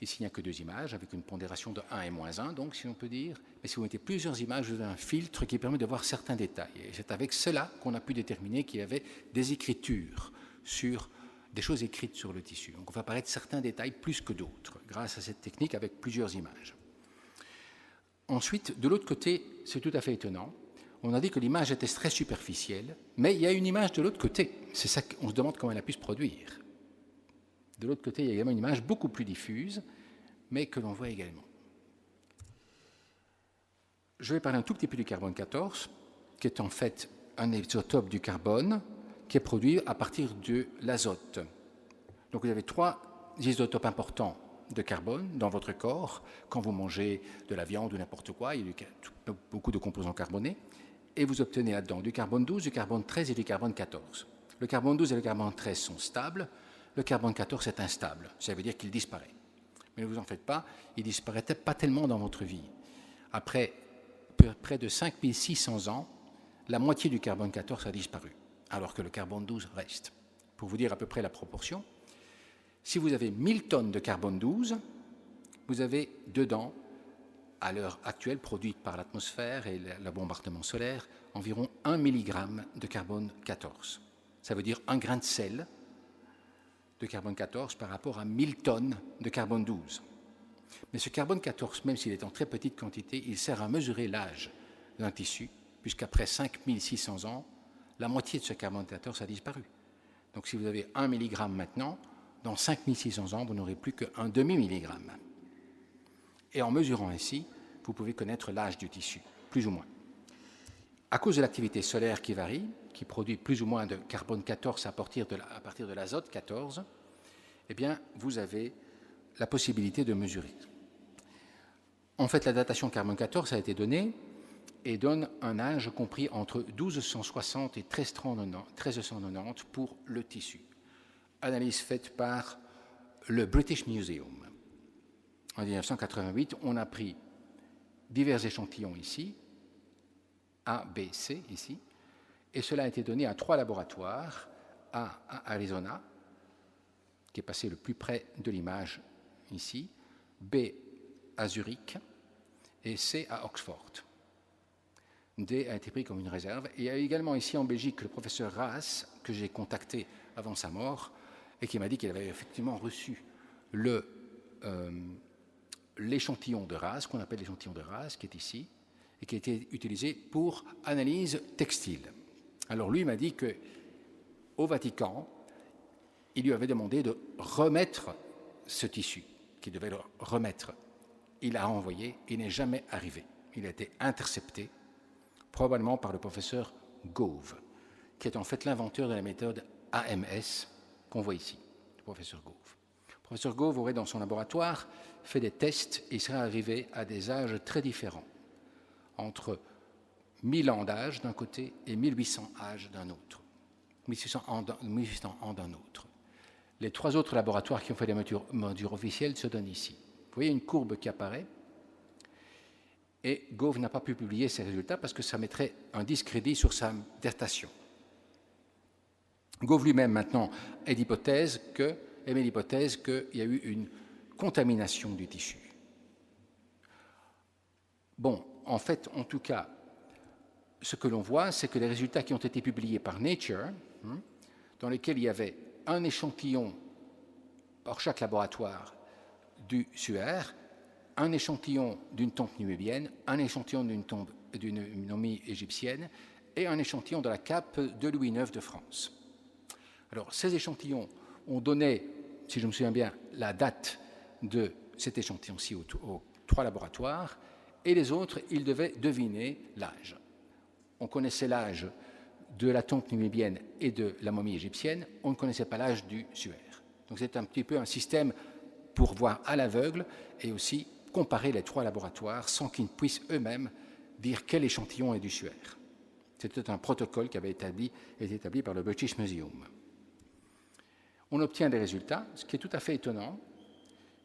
Ici, il n'y a que 2 images, avec une pondération de 1 et moins 1, donc, si on peut dire. Mais si vous mettez plusieurs images, vous avez un filtre qui permet de voir certains détails. Et c'est avec cela qu'on a pu déterminer qu'il y avait des écritures, des choses écrites sur le tissu. Donc, on va apparaître certains détails plus que d'autres, grâce à cette technique avec plusieurs images. Ensuite, de l'autre côté, c'est tout à fait étonnant. On a dit que l'image était très superficielle, mais il y a une image de l'autre côté. C'est ça qu'on se demande comment elle a pu se produire. De l'autre côté, il y a également une image beaucoup plus diffuse, mais que l'on voit également. Je vais parler un tout petit peu du carbone 14, qui est en fait un isotope du carbone qui est produit à partir de l'azote. Donc vous avez 3 isotopes importants de carbone dans votre corps. Quand vous mangez de la viande ou n'importe quoi, il y a beaucoup de composants carbonés. Et vous obtenez là-dedans du carbone 12, du carbone 13 et du carbone 14. Le carbone 12 et le carbone 13 sont stables, le carbone 14 est instable, ça veut dire qu'il disparaît. Mais ne vous en faites pas, il ne disparaît pas tellement dans votre vie. Après près de 5600 ans, la moitié du carbone 14 a disparu, alors que le carbone 12 reste. Pour vous dire à peu près la proportion, si vous avez 1000 tonnes de carbone 12, vous avez dedans, à l'heure actuelle, produite par l'atmosphère et le bombardement solaire, environ 1 mg de carbone 14. Ça veut dire un grain de sel de carbone 14 par rapport à 1000 tonnes de carbone 12. Mais ce carbone 14, même s'il est en très petite quantité, il sert à mesurer l'âge d'un tissu, puisqu'après 5600 ans, la moitié de ce carbone 14 a disparu. Donc si vous avez 1 mg maintenant, dans 5600 ans, vous n'aurez plus qu'un demi-milligramme. Et en mesurant ainsi, vous pouvez connaître l'âge du tissu, plus ou moins. À cause de l'activité solaire qui varie, qui produit plus ou moins de carbone 14 à partir de l'azote 14, eh bien, vous avez la possibilité de mesurer. En fait, la datation carbone 14 a été donnée et donne un âge compris entre 1260 et 1390 pour le tissu. Analyse faite par le British Museum. En 1988, on a pris divers échantillons ici, A, B, C, ici, et cela a été donné à 3 laboratoires, A à Arizona, qui est passé le plus près de l'image ici, B à Zurich et C à Oxford. D a été pris comme une réserve. Et il y a également ici en Belgique le professeur Raas, que j'ai contacté avant sa mort, et qui m'a dit qu'il avait effectivement reçu l'échantillon de Raas, qu'on appelle l'échantillon de Raas, qui est ici, et qui a été utilisé pour analyse textile. Alors lui m'a dit qu'au Vatican, il lui avait demandé de remettre ce tissu, qu'il devait le remettre. Il a renvoyé, il n'est jamais arrivé. Il a été intercepté, probablement par le professeur Gove, qui est en fait l'inventeur de la méthode AMS qu'on voit ici, le professeur Gove. Le professeur Gove aurait dans son laboratoire fait des tests et il serait arrivé à des âges très différents, entre 1000 ans d'âge d'un côté et 1800 âges d'un autre, 1800 ans d'un autre. Les 3 autres laboratoires qui ont fait des mesures officielles se donnent ici. Vous voyez une courbe qui apparaît, et Gove n'a pas pu publier ses résultats parce que ça mettrait un discrédit sur sa datation. Gove lui-même maintenant émet l'hypothèse qu'il y a eu une contamination du tissu. Bon, en fait, en tout cas, ce que l'on voit, c'est que les résultats qui ont été publiés par Nature, dans lesquels il y avait un échantillon par chaque laboratoire du suaire, un échantillon d'une tombe numidienne, un échantillon d'une momie égyptienne et un échantillon de la cape de Louis IX de France. Alors, ces échantillons ont donné, si je me souviens bien, la date de cet échantillon-ci aux 3 laboratoires, et les autres, ils devaient deviner l'âge. On connaissait l'âge de la tombe numidienne et de la momie égyptienne, on ne connaissait pas l'âge du suaire. Donc c'est un petit peu un système pour voir à l'aveugle et aussi comparer les 3 laboratoires sans qu'ils puissent eux-mêmes dire quel échantillon est du suaire. C'était un protocole qui avait été établi par le British Museum. On obtient des résultats. Ce qui est tout à fait étonnant,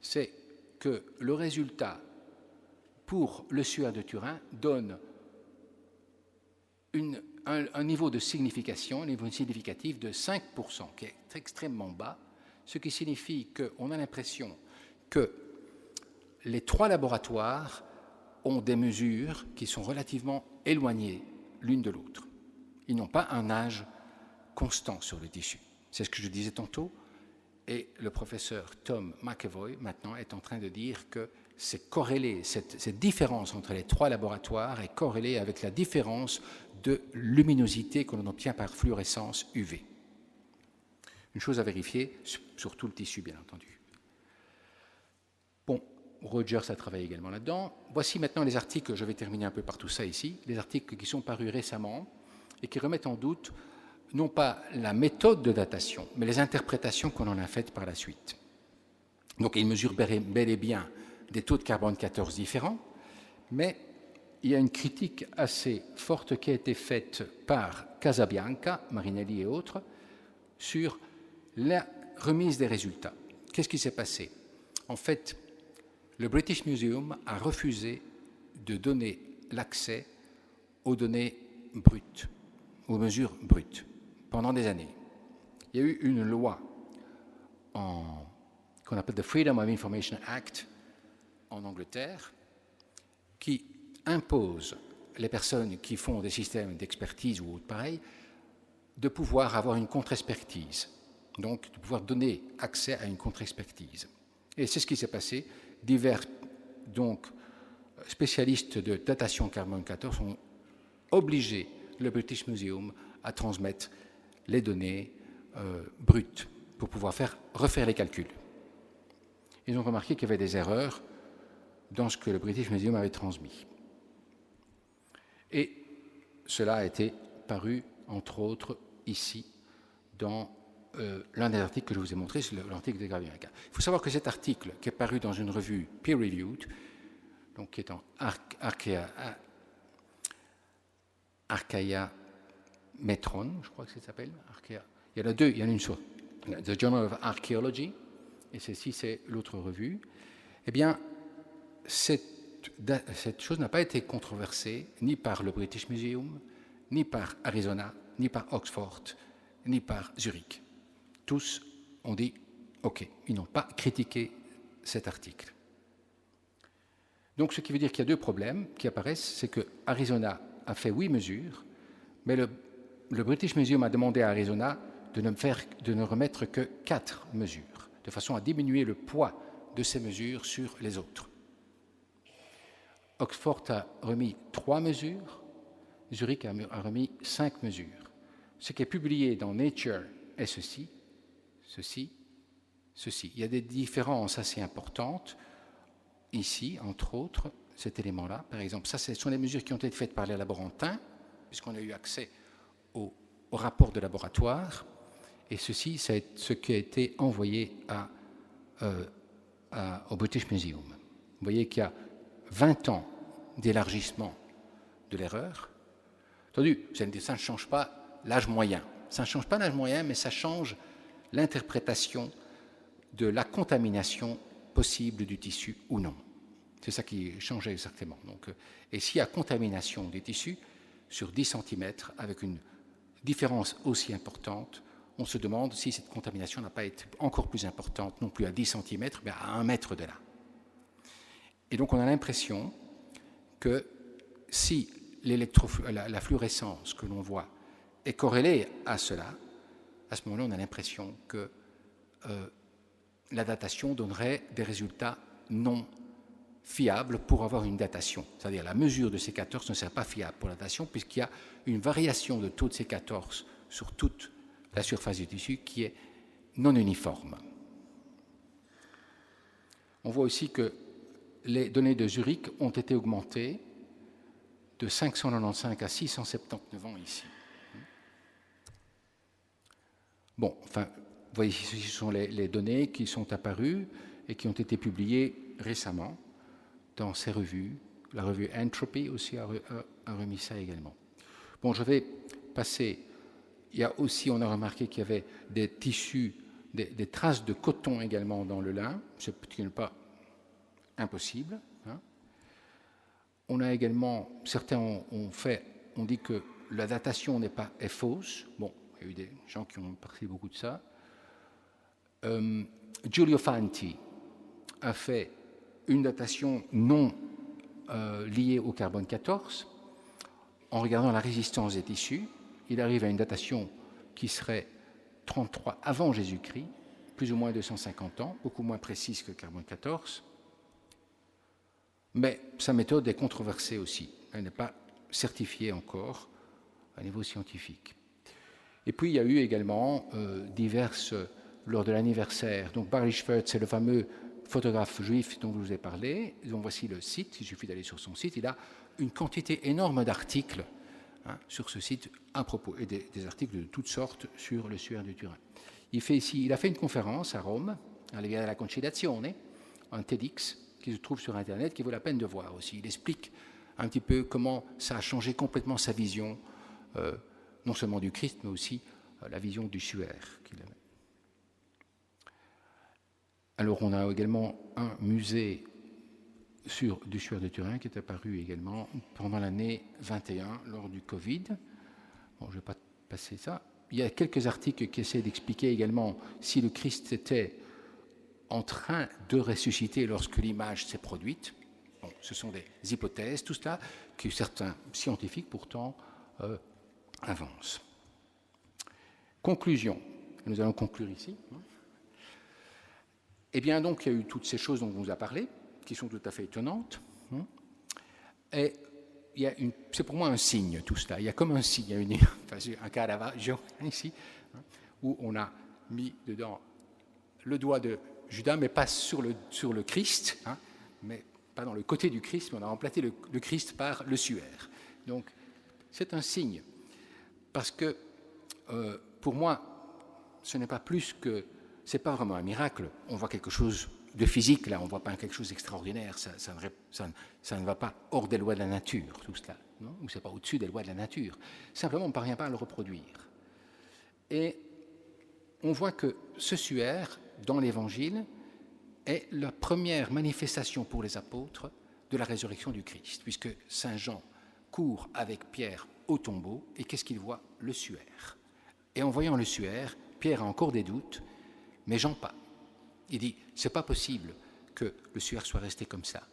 c'est que le résultat pour le suaire de Turin donne un niveau de signification, un niveau significatif de 5%, qui est extrêmement bas, ce qui signifie qu'on a l'impression que les 3 laboratoires ont des mesures qui sont relativement éloignées l'une de l'autre. Ils n'ont pas un âge constant sur le tissu. C'est ce que je disais tantôt. Et le professeur Tom McEvoy, maintenant, est en train de dire que c'est corrélé, cette différence entre les 3 laboratoires est corrélée avec la différence de luminosité que l'on obtient par fluorescence UV. Une chose à vérifier sur tout le tissu, bien entendu. Bon, Rogers a travaillé également là-dedans. Voici maintenant les articles, je vais terminer un peu par tout ça ici, les articles qui sont parus récemment et qui remettent en doute non pas la méthode de datation, mais les interprétations qu'on en a faites par la suite. Donc, ils mesurent bel et bien des taux de carbone 14 différents, mais il y a une critique assez forte qui a été faite par Casabianca, Marinelli et autres sur la remise des résultats. Qu'est-ce qui s'est passé? En fait, le British Museum a refusé de donner l'accès aux données brutes, aux mesures brutes, pendant des années. Il y a eu une loi qu'on appelle the Freedom of Information Act en Angleterre qui impose les personnes qui font des systèmes d'expertise ou autre pareil de pouvoir avoir une contre-expertise, donc de pouvoir donner accès à une contre-expertise. Et c'est ce qui s'est passé. Divers donc, spécialistes de datation carbone 14 ont obligé le British Museum à transmettre les données brutes pour pouvoir refaire les calculs. Ils ont remarqué qu'il y avait des erreurs dans ce que le British Museum avait transmis. Et cela a été paru, entre autres, ici, dans l'un des articles que je vous ai montré, c'est l'article de Gravinaca. Il faut savoir que cet article, qui est paru dans une revue peer-reviewed, donc qui est en Archaea Metron, je crois que ça s'appelle. Il y en a deux, il y en a une sur The Journal of Archaeology, et celle-ci, c'est l'autre revue. Eh bien, cette chose n'a pas été controversée ni par le British Museum, ni par Arizona, ni par Oxford, ni par Zurich. Tous ont dit OK, ils n'ont pas critiqué cet article. Donc, ce qui veut dire qu'il y a deux problèmes qui apparaissent, c'est que Arizona a fait 8 mesures, mais le British Museum a demandé à Arizona de ne remettre que 4 mesures, de façon à diminuer le poids de ces mesures sur les autres. Oxford a remis 3 mesures, Zurich a remis 5 mesures. Ce qui est publié dans Nature est ceci. Il y a des différences assez importantes. Ici, entre autres, cet élément-là, par exemple, ça, ce sont les mesures qui ont été faites par les laborantins, puisqu'on a eu accès au rapport de laboratoire, et ceci, c'est ce qui a été envoyé au British Museum. Vous voyez qu'il y a 20 ans d'élargissement de l'erreur. Entendu, ça ne change pas l'âge moyen. Ça ne change pas l'âge moyen, mais ça change l'interprétation de la contamination possible du tissu ou non. C'est ça qui changeait exactement. Donc, et s'il y a contamination des tissus sur 10 cm avec une différence aussi importante, on se demande si cette contamination n'a pas été encore plus importante, non plus à 10 cm, mais à 1 mètre de là. Et donc on a l'impression que si la fluorescence que l'on voit est corrélée à cela, à ce moment-là, on a l'impression que la datation donnerait des résultats non fiables pour avoir une datation. C'est-à-dire la mesure de C14 ne sert pas fiable pour la datation puisqu'il y a une variation de taux de C14 sur toute la surface du tissu qui est non uniforme. On voit aussi que les données de Zurich ont été augmentées de 595 à 679 ans ici. Bon, enfin, vous voyez ici, ce sont les données qui sont apparues et qui ont été publiées récemment dans ces revues. La revue Entropy aussi a remis ça également. Bon, je vais passer. Il y a aussi, on a remarqué qu'il y avait des tissus, des traces de coton également dans le lin. Ce qui n'est pas impossible. Hein. On a également, certains ont dit que la datation est fausse. Bon, il y a eu des gens qui ont parlé beaucoup de ça. Giulio Fanti a fait une datation non liée au carbone 14. En regardant la résistance des tissus, il arrive à une datation qui serait 33 avant Jésus-Christ, plus ou moins 250 ans, beaucoup moins précise que carbone 14. Mais sa méthode est controversée aussi. Elle n'est pas certifiée encore à niveau scientifique. Et puis, il y a eu également lors de l'anniversaire. Donc, Barry Schwertz, c'est le fameux photographe juif dont je vous ai parlé. Donc, voici le site. Il suffit d'aller sur son site. Il a une quantité énorme d'articles sur ce site à propos, et des articles de toutes sortes sur le suaire de Turin. Il a fait une conférence à Rome, à la Via della Conciliazione, un TEDx, qui se trouve sur Internet, qui vaut la peine de voir aussi. Il explique un petit peu comment ça a changé complètement sa vision, non seulement du Christ, mais aussi la vision du suaire qu'il avait. Alors, on a également un musée du suaire de Turin qui est apparu également pendant l'année 21, lors du Covid. Bon, je ne vais pas passer ça. Il y a quelques articles qui essaient d'expliquer également si le Christ était en train de ressusciter lorsque l'image s'est produite. Bon, ce sont des hypothèses, tout cela, que certains scientifiques pourtant avancent. Conclusion. Nous allons conclure ici. Eh bien, donc, il y a eu toutes ces choses dont on vous a parlé, qui sont tout à fait étonnantes. Et c'est pour moi un signe, tout cela. Il y a comme un signe, il y a un Caravaggio ici, où on a mis dedans le doigt de Judas, mais pas sur le Christ, mais pas dans le côté du Christ, mais on a remplacé le Christ par le suaire. Donc, c'est un signe, parce que pour moi, ce n'est pas plus que... C'est pas vraiment un miracle. On voit quelque chose de physique, là, on ne voit pas quelque chose d'extraordinaire. Ça ne va pas hors des lois de la nature, tout cela. Non, ou c'est pas au-dessus des lois de la nature. Simplement, on ne parvient pas à le reproduire. Et on voit que ce suaire, dans l'Évangile, est la première manifestation pour les apôtres de la résurrection du Christ, puisque Saint Jean court avec Pierre au tombeau, et qu'est-ce qu'il voit? Le suaire. Et en voyant le suaire, Pierre a encore des doutes, mais Jean pas. Il dit, c'est pas possible que le suaire soit resté comme ça.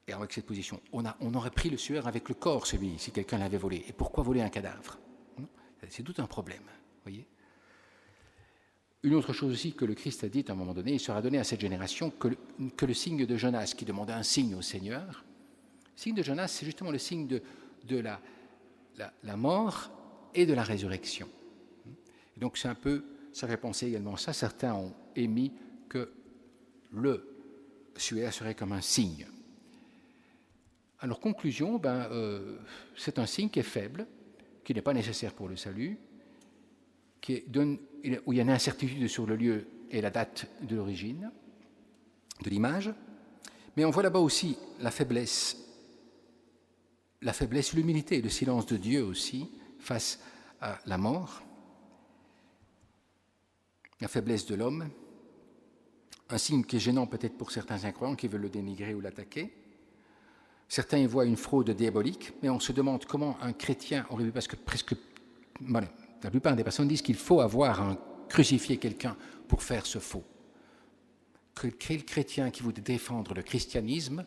Et avec cette position, on aurait pris le suaire avec le corps, celui, si quelqu'un l'avait volé. Et pourquoi voler un cadavre? C'est tout un problème, voyez. Une autre chose aussi que le Christ a dit à un moment donné, il sera donné à cette génération que le signe de Jonas, qui demandait un signe au Seigneur. Le signe de Jonas, c'est justement le signe de la mort et de la résurrection. Et donc c'est un peu, ça fait penser également à ça. Certains ont émis que le suaire serait comme un signe. Alors conclusion, c'est un signe qui est faible, qui n'est pas nécessaire pour le salut, où il y a une incertitude sur le lieu et la date de l'origine de l'image, mais on voit là-bas aussi la faiblesse, l'humilité et le silence de Dieu aussi face à la mort, la faiblesse de l'homme, un signe qui est gênant peut-être pour certains incroyants qui veulent le dénigrer ou l'attaquer. Certains y voient une fraude diabolique, mais on se demande comment un chrétien aurait pu, parce que voilà, la plupart des personnes disent qu'il faut avoir crucifié quelqu'un pour faire ce faux. Quel chrétien qui voudrait défendre le christianisme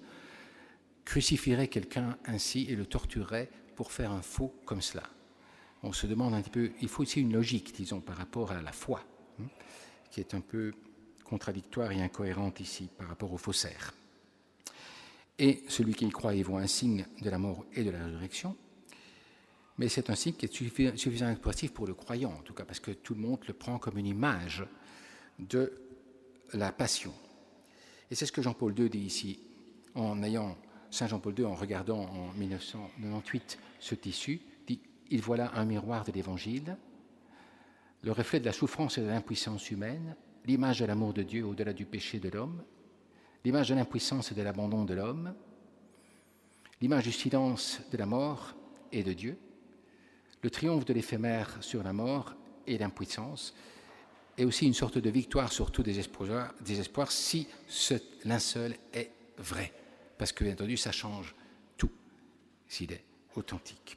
crucifierait quelqu'un ainsi et le torturerait pour faire un faux comme cela? On se demande un petit peu, il faut aussi une logique, disons, par rapport à la foi, qui est un peu contradictoire et incohérente ici par rapport aux faussaires. Et celui qui y croit y voit un signe de la mort et de la résurrection, mais c'est un signe qui est suffisamment expressif pour le croyant, en tout cas, parce que tout le monde le prend comme une image de la passion. Et c'est ce que Jean-Paul II dit ici, Saint Jean-Paul II, en regardant en 1998 ce tissu, dit « Il voilà un miroir de l'Évangile, le reflet de la souffrance et de l'impuissance humaine, l'image de l'amour de Dieu au-delà du péché de l'homme, l'image de l'impuissance et de l'abandon de l'homme, l'image du silence de la mort et de Dieu, le triomphe de l'éphémère sur la mort et l'impuissance, et aussi une sorte de victoire sur tout désespoir si ce linceul est vrai. Parce que, bien entendu, ça change tout, s'il est authentique.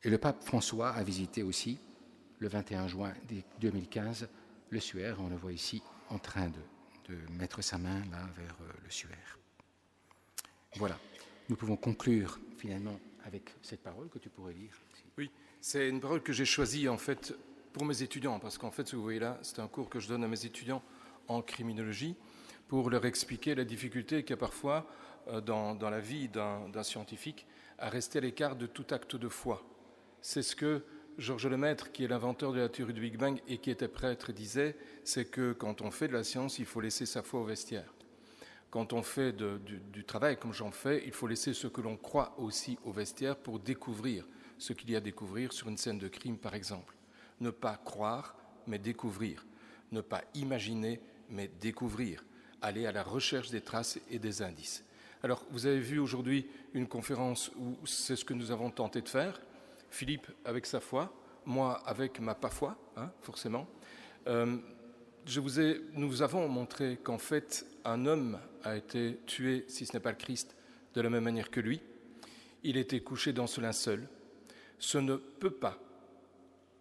Et le pape François a visité aussi, le 21 juin 2015, le suaire. On le voit ici en train de mettre sa main là vers le suaire. Voilà. Nous pouvons conclure finalement avec cette parole que tu pourrais lire. Oui, c'est une parole que j'ai choisie en fait pour mes étudiants, parce qu'en fait, ce que vous voyez là, c'est un cours que je donne à mes étudiants en criminologie pour leur expliquer la difficulté qu'il y a parfois dans la vie d'un scientifique à rester à l'écart de tout acte de foi. C'est ce que Georges Lemaître, qui est l'inventeur de la théorie du Big Bang et qui était prêtre, disait, c'est que quand on fait de la science, il faut laisser sa foi au vestiaire. Quand on fait du travail comme j'en fais, il faut laisser ce que l'on croit aussi au vestiaire pour découvrir ce qu'il y a à découvrir sur une scène de crime, par exemple. Ne pas croire, mais découvrir. Ne pas imaginer, mais découvrir. Aller à la recherche des traces et des indices. Alors, vous avez vu aujourd'hui une conférence où c'est ce que nous avons tenté de faire. Philippe avec sa foi, moi avec ma pas foi, forcément. Nous avons montré qu'en fait, un homme a été tué, si ce n'est pas le Christ, de la même manière que lui. Il était couché dans ce linceul. Ce ne peut pas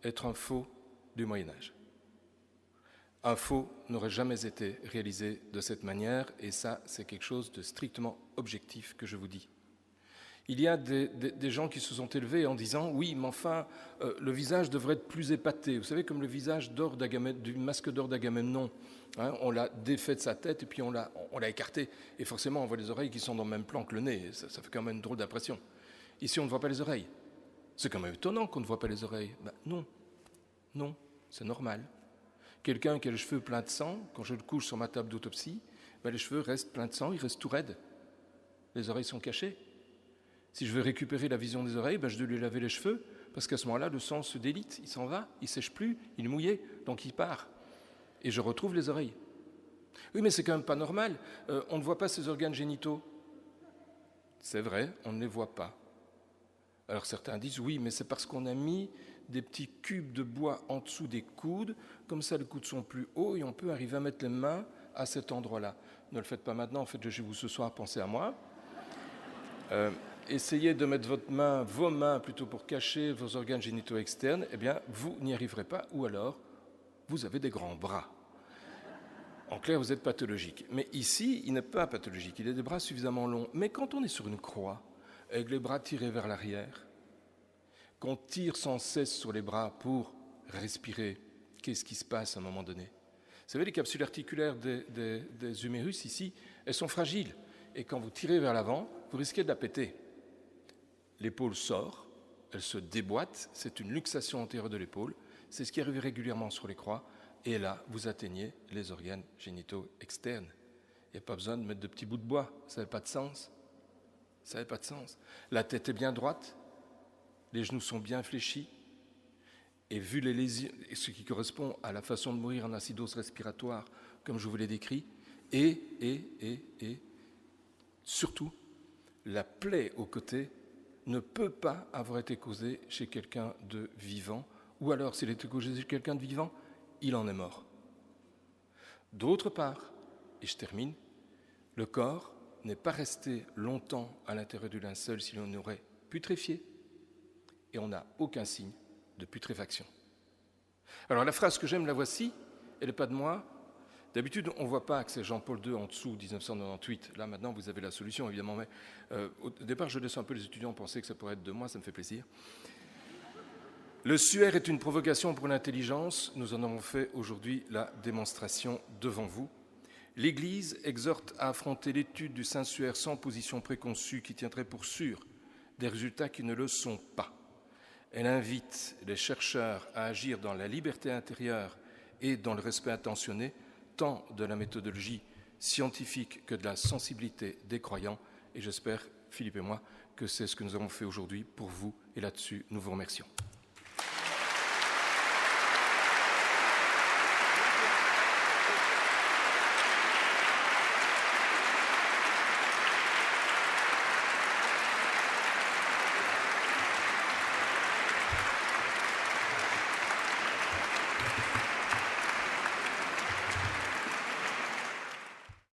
être un faux du Moyen-Âge. Un faux n'aurait jamais été réalisé de cette manière, et ça, c'est quelque chose de strictement objectif que je vous dis. Il y a des gens qui se sont élevés en disant « Oui, mais enfin, le visage devrait être plus épaté. » Vous savez, comme le visage du masque d'or d'Agamemnon. On l'a défait de sa tête et puis on l'a écarté. Et forcément, on voit les oreilles qui sont dans le même plan que le nez. Ça fait quand même une drôle d'impression. Ici, on ne voit pas les oreilles. C'est quand même étonnant qu'on ne voit pas les oreilles. Non, c'est normal. Quelqu'un qui a les cheveux pleins de sang, quand je le couche sur ma table d'autopsie, les cheveux restent pleins de sang, ils restent tout raides. Les oreilles sont cachées. Si je veux récupérer la vision des oreilles, je dois lui laver les cheveux, parce qu'à ce moment-là, le sang se délite, il s'en va, il ne sèche plus, il est mouillé, donc il part. Et je retrouve les oreilles. Oui, mais c'est quand même pas normal, on ne voit pas ses organes génitaux. C'est vrai, on ne les voit pas. Alors certains disent, oui, mais c'est parce qu'on a mis des petits cubes de bois en dessous des coudes, comme ça les coudes sont plus hauts et on peut arriver à mettre les mains à cet endroit-là. Ne le faites pas maintenant, faites-le chez vous ce soir, pensez à moi. Essayez de mettre vos mains plutôt pour cacher vos organes génitaux externes, eh bien vous n'y arriverez pas, ou alors vous avez des grands bras. En clair, vous êtes pathologique. Mais ici, il n'est pas pathologique, il a des bras suffisamment longs. Mais quand on est sur une croix, avec les bras tirés vers l'arrière, qu'on tire sans cesse sur les bras pour respirer, qu'est-ce qui se passe à un moment donné? Vous savez, les capsules articulaires des humérus, ici, elles sont fragiles. Et quand vous tirez vers l'avant, vous risquez de la péter. L'épaule sort, elle se déboîte, c'est une luxation antérieure de l'épaule. C'est ce qui arrive régulièrement sur les croix. Et là, vous atteignez les organes génitaux externes. Il n'y a pas besoin de mettre de petits bouts de bois, ça n'avait pas de sens. Ça n'avait pas de sens. La tête est bien droite, les genoux sont bien fléchis, et vu les lésions, ce qui correspond à la façon de mourir en acidose respiratoire, comme je vous l'ai décrit, et surtout, la plaie au côté ne peut pas avoir été causée chez quelqu'un de vivant, ou alors, s'il était causé chez quelqu'un de vivant, il en est mort. D'autre part, et je termine, le corps n'est pas resté longtemps à l'intérieur du linceul si l'on aurait putréfié, et on n'a aucun signe de putréfaction. Alors la phrase que j'aime, la voici, elle n'est pas de moi. D'habitude, on ne voit pas que c'est Jean-Paul II en dessous, 1998. Là, maintenant, vous avez la solution, évidemment, mais au départ, je laisse un peu les étudiants penser que ça pourrait être de moi, ça me fait plaisir. Le suaire est une provocation pour l'intelligence. Nous en avons fait aujourd'hui la démonstration devant vous. L'Église exhorte à affronter l'étude du Saint-Suaire sans position préconçue qui tiendrait pour sûr des résultats qui ne le sont pas. Elle invite les chercheurs à agir dans la liberté intérieure et dans le respect attentionné, tant de la méthodologie scientifique que de la sensibilité des croyants. Et j'espère, Philippe et moi, que c'est ce que nous avons fait aujourd'hui pour vous. Et là-dessus, nous vous remercions.